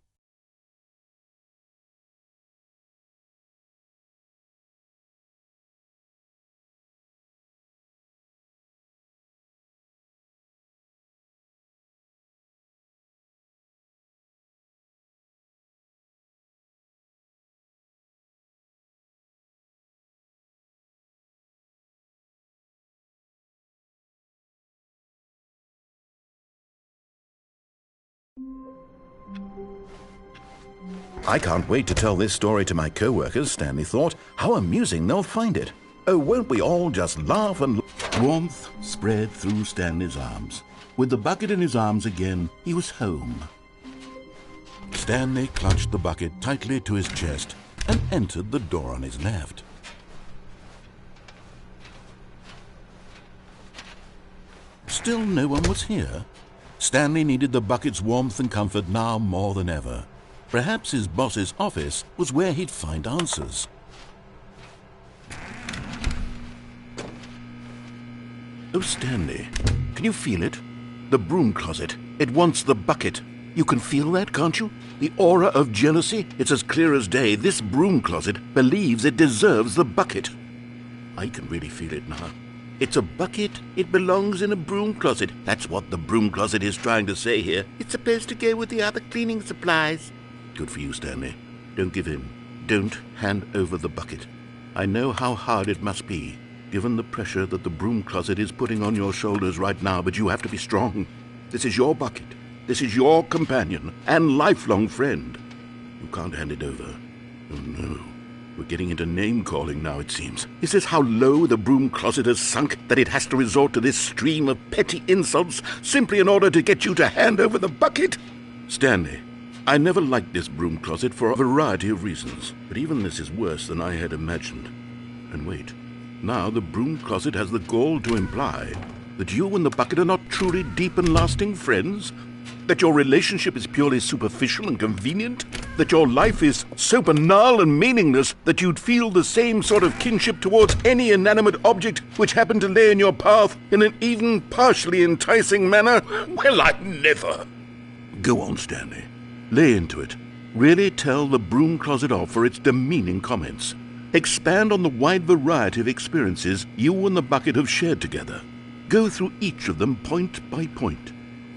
S1: I can't wait to tell this story to my co-workers, Stanley thought. How amusing they'll find it. Oh, won't we all just laugh and...
S3: Warmth spread through Stanley's arms. With the bucket in his arms again, he was home.
S1: Stanley clutched the bucket tightly to his chest and entered the door on his left. Still no one was here. Stanley needed the bucket's warmth and comfort now more than ever. Perhaps his boss's office was where he'd find answers.
S3: Oh, Stanley, can you feel it? The broom closet. It wants the bucket. You can feel that, can't you? The aura of jealousy? It's as clear as day. This broom closet believes it deserves the bucket. I can really feel it now. It's a bucket. It belongs in a broom closet. That's what the broom closet is trying to say here. It's supposed to go with the other cleaning supplies. Good for you, Stanley. Don't give in. Don't hand over the bucket. I know how hard it must be, given the pressure that the broom closet is putting on your shoulders right now, but you have to be strong. This is your bucket. This is your companion and lifelong friend. You can't hand it over. Oh, no. We're getting into name-calling now, it seems. Is this how low the broom closet has sunk, that it has to resort to this stream of petty insults simply in order to get you to hand over the bucket? Stanley, I never liked this broom closet for a variety of reasons, but even this is worse than I had imagined. And wait, now the broom closet has the gall to imply that you and the bucket are not truly deep and lasting friends? That your relationship is purely superficial and convenient? That your life is so banal and meaningless that you'd feel the same sort of kinship towards any inanimate object which happened to lay in your path in an even partially enticing manner? Well, I never. Go on, Stanley. Lay into it. Really tell the broom closet off for its demeaning comments. Expand on the wide variety of experiences you and the bucket have shared together. Go through each of them point by point.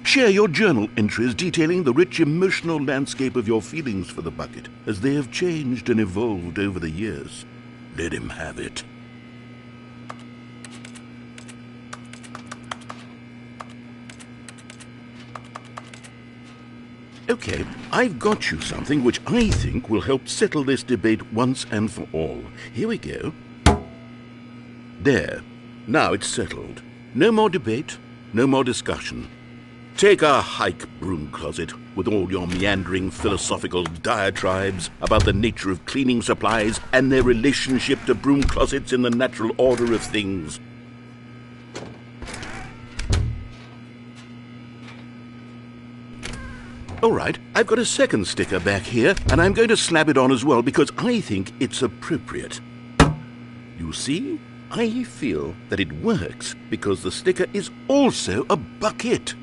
S3: Share your journal entries detailing the rich emotional landscape of your feelings for the bucket as they have changed and evolved over the years. Let him have it. Okay, I've got you something which I think will help settle this debate once and for all. Here we go. There. Now it's settled. No more debate, no more discussion. Take a hike, broom closet, with all your meandering philosophical diatribes about the nature of cleaning supplies and their relationship to broom closets in the natural order of things. All right, I've got a second sticker back here, and I'm going to slap it on as well because I think it's appropriate. You see, I feel that it works because the sticker is also a bucket.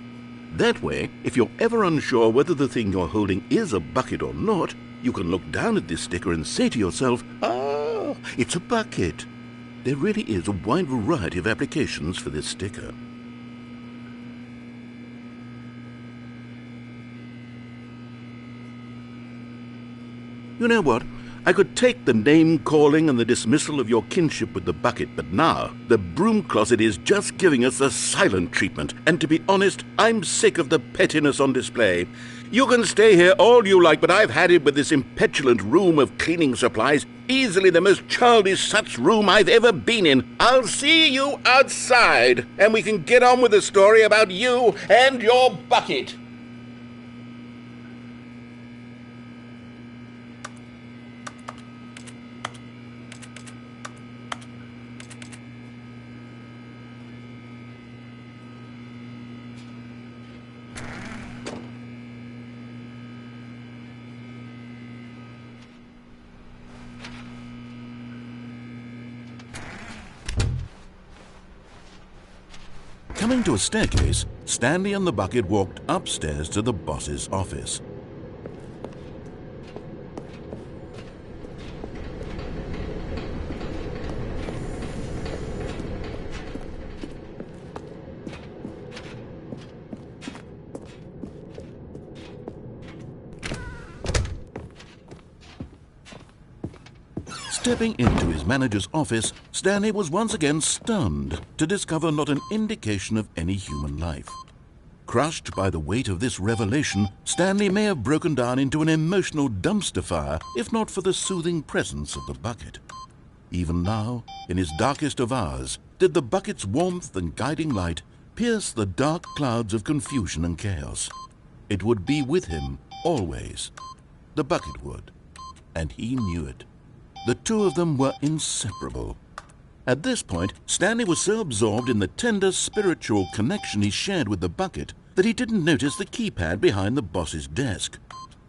S3: That way, if you're ever unsure whether the thing you're holding is a bucket or not, you can look down at this sticker and say to yourself, "Ah, it's a bucket." There really is a wide variety of applications for this sticker. You know what? I could take the name-calling and the dismissal of your kinship with the bucket, but now the broom closet is just giving us the silent treatment. And to be honest, I'm sick of the pettiness on display. You can stay here all you like, but I've had it with this impetulant room of cleaning supplies. Easily the most childish such room I've ever been in. I'll see you outside, and we can get on with the story about you and your bucket.
S1: Coming to a staircase, Stanley and the bucket walked upstairs to the boss's office. Stepping into his manager's office, Stanley was once again stunned to discover not an indication of any human life.
S3: Crushed by the weight of this revelation, Stanley may have broken down into an emotional dumpster fire if not for the soothing presence of the bucket. Even now, in his darkest of hours, did the bucket's warmth and guiding light pierce the dark clouds of confusion and chaos. It would be with him always. The bucket would, and he knew it. The two of them were inseparable. At this point, Stanley was so absorbed in the tender spiritual connection he shared with the bucket that he didn't notice the keypad behind the boss's desk.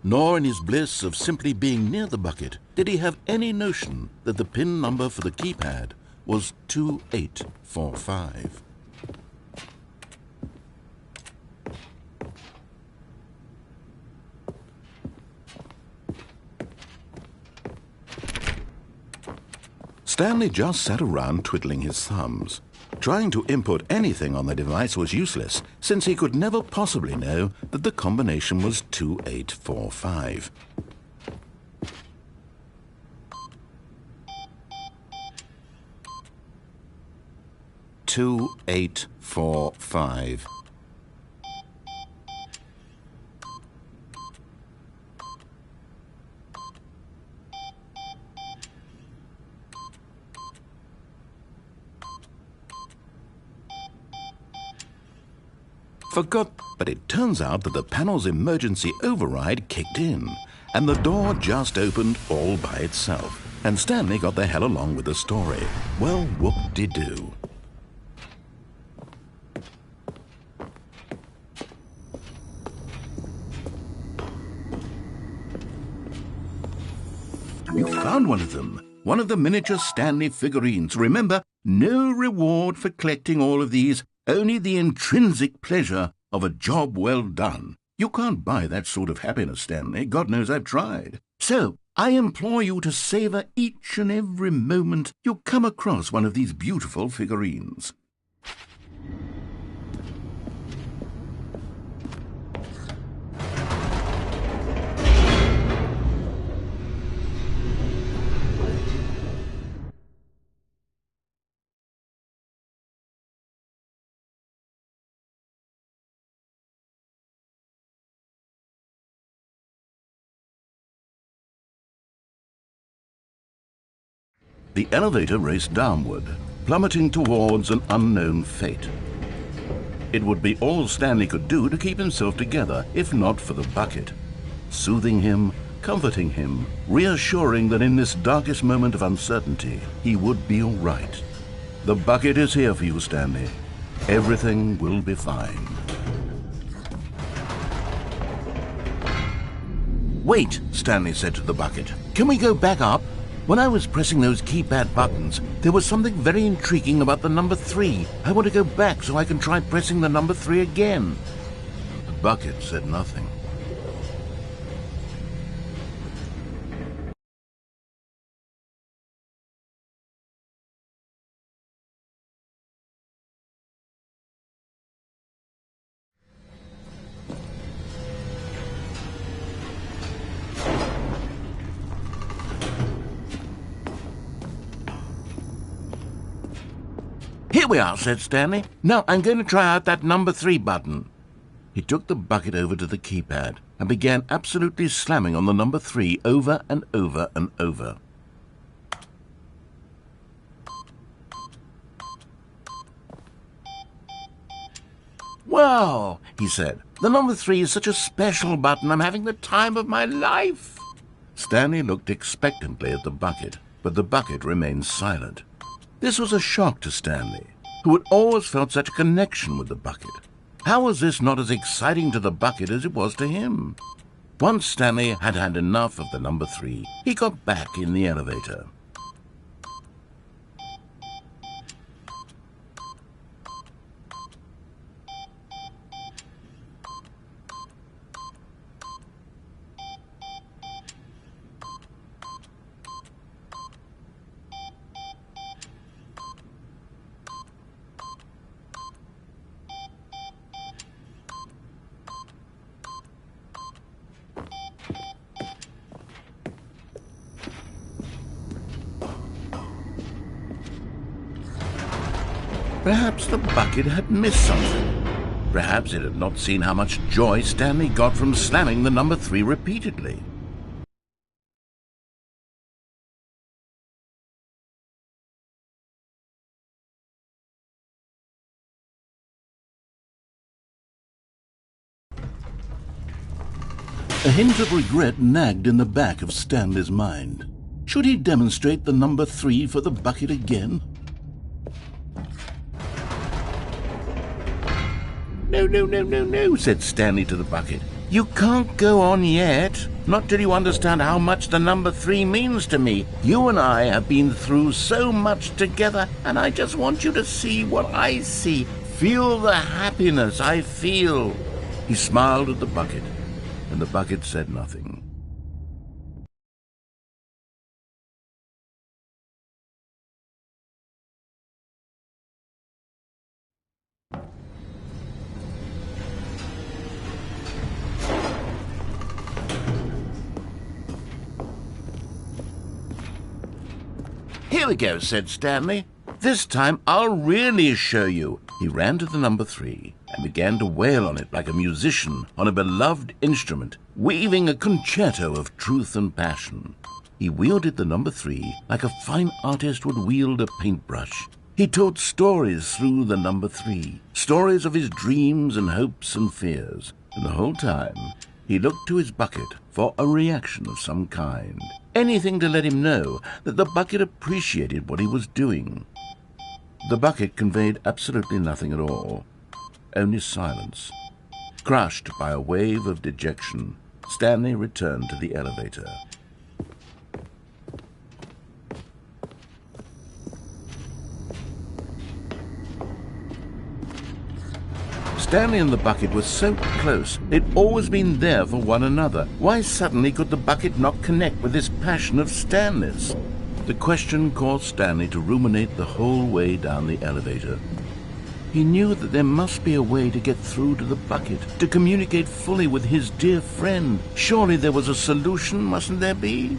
S3: Nor in his bliss of simply being near the bucket did he have any notion that the PIN number for the keypad was 2845. Stanley just sat around twiddling his thumbs. Trying to input anything on the device was useless, since he could never possibly know that the combination was 2845. "2845. Forgot, but it turns out that the panel's emergency override kicked in, and the door just opened all by itself, and Stanley got the hell along with the story. Well, whoop-de-doo. You found one of them. One of the miniature Stanley figurines. Remember, no reward for collecting all of these. Only the intrinsic pleasure of a job well done. You can't buy that sort of happiness, Stanley. God knows I've tried. So, I implore you to savor each and every moment you come across one of these beautiful figurines. The elevator raced downward, plummeting towards an unknown fate. It would be all Stanley could do to keep himself together, if not for the bucket. Soothing him, comforting him, reassuring that in this darkest moment of uncertainty, he would be all right. The bucket is here for you, Stanley. Everything will be fine. Wait, Stanley said to the bucket. Can we go back up? When I was pressing those keypad buttons, there was something very intriguing about the number 3. I want to go back so I can try pressing the number 3 again. The bucket said nothing. Here we are, said Stanley. Now I'm going to try out that number 3 button. He took the bucket over to the keypad and began absolutely slamming on the number 3 over and over and over. Wow, he said. The number 3 is such a special button. I'm having the time of my life. Stanley looked expectantly at the bucket, but the bucket remained silent. This was a shock to Stanley, who had always felt such a connection with the bucket. How was this not as exciting to the bucket as it was to him? Once Stanley had had enough of the number 3, he got back in the elevator. Perhaps the bucket had missed something. Perhaps it had not seen how much joy Stanley got from slamming the number 3 repeatedly. A hint of regret nagged in the back of Stanley's mind. Should he demonstrate the number 3 for the bucket again? No, said Stanley to the bucket. You can't go on yet. Not till you understand how much the number 3 means to me. You and I have been through so much together, and I just want you to see what I see. Feel the happiness I feel. He smiled at the bucket, and the bucket said nothing. Here we go, said Stanley. This time I'll really show you. He ran to the number 3 and began to wail on it like a musician on a beloved instrument, weaving a concerto of truth and passion. He wielded the number 3 like a fine artist would wield a paintbrush. He told stories through the number 3, stories of his dreams and hopes and fears, and the whole time he looked to his bucket for a reaction of some kind. Anything to let him know that the bucket appreciated what he was doing. The bucket conveyed absolutely nothing at all, only silence. Crushed by a wave of dejection, Stanley returned to the elevator. Stanley and the bucket were so close. They'd always been there for one another. Why suddenly could the bucket not connect with this passion of Stanley's? The question caused Stanley to ruminate the whole way down the elevator. He knew that there must be a way to get through to the bucket, to communicate fully with his dear friend. Surely there was a solution, mustn't there be?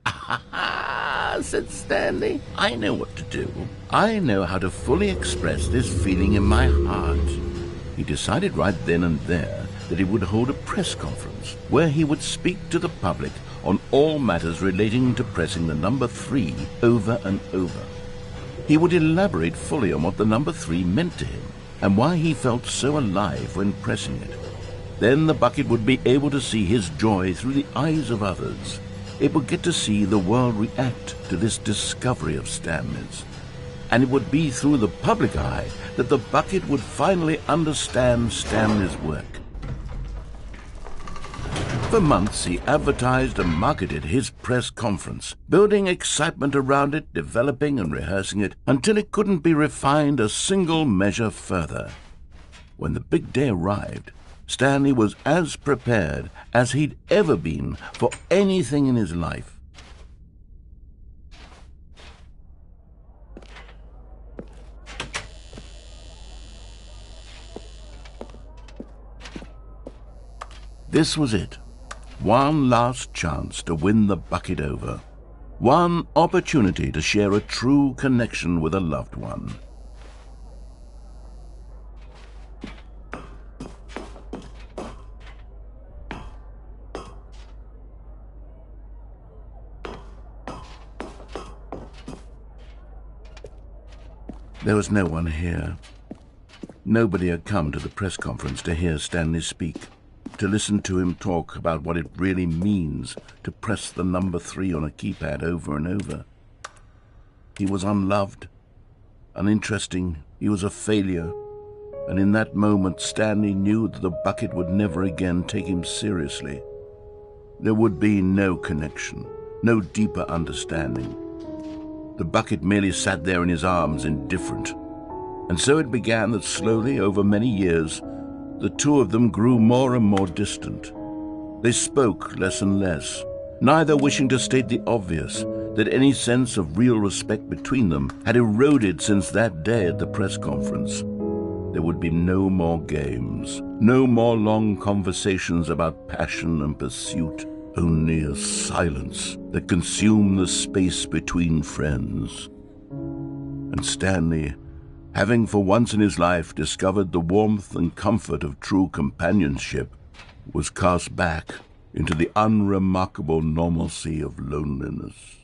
S3: "Ha-ha," said Stanley. "I know what to do. I know how to fully express this feeling in my heart." He decided right then and there that he would hold a press conference where he would speak to the public on all matters relating to pressing the number 3 over and over. He would elaborate fully on what the number 3 meant to him and why he felt so alive when pressing it. Then the bucket would be able to see his joy through the eyes of others. It would get to see the world react to this discovery of Stanley's. And it would be through the public eye that the bucket would finally understand Stanley's work. For months he advertised and marketed his press conference, building excitement around it, developing and rehearsing it, until it couldn't be refined a single measure further. When the big day arrived, Stanley was as prepared as he'd ever been for anything in his life. This was it. One last chance to win the bucket over. One opportunity to share a true connection with a loved one. There was no one here. Nobody had come to the press conference to hear Stanley speak, to listen to him talk about what it really means to press the number 3 on a keypad over and over. He was unloved, uninteresting, he was a failure, and in that moment Stanley knew that the bucket would never again take him seriously. There would be no connection, no deeper understanding. The bucket merely sat there in his arms, indifferent. And so it began that slowly, over many years, the two of them grew more and more distant. They spoke less and less, neither wishing to state the obvious, that any sense of real respect between them had eroded since that day at the press conference. There would be no more games, no more long conversations about passion and pursuit, only a silence that consumed the space between friends. And Stanley, having for once in his life discovered the warmth and comfort of true companionship, was cast back into the unremarkable normalcy of loneliness.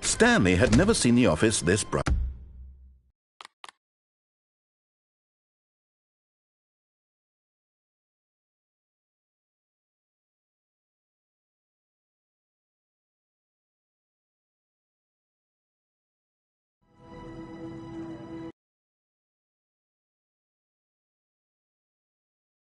S1: Stanley had never seen the office this bright.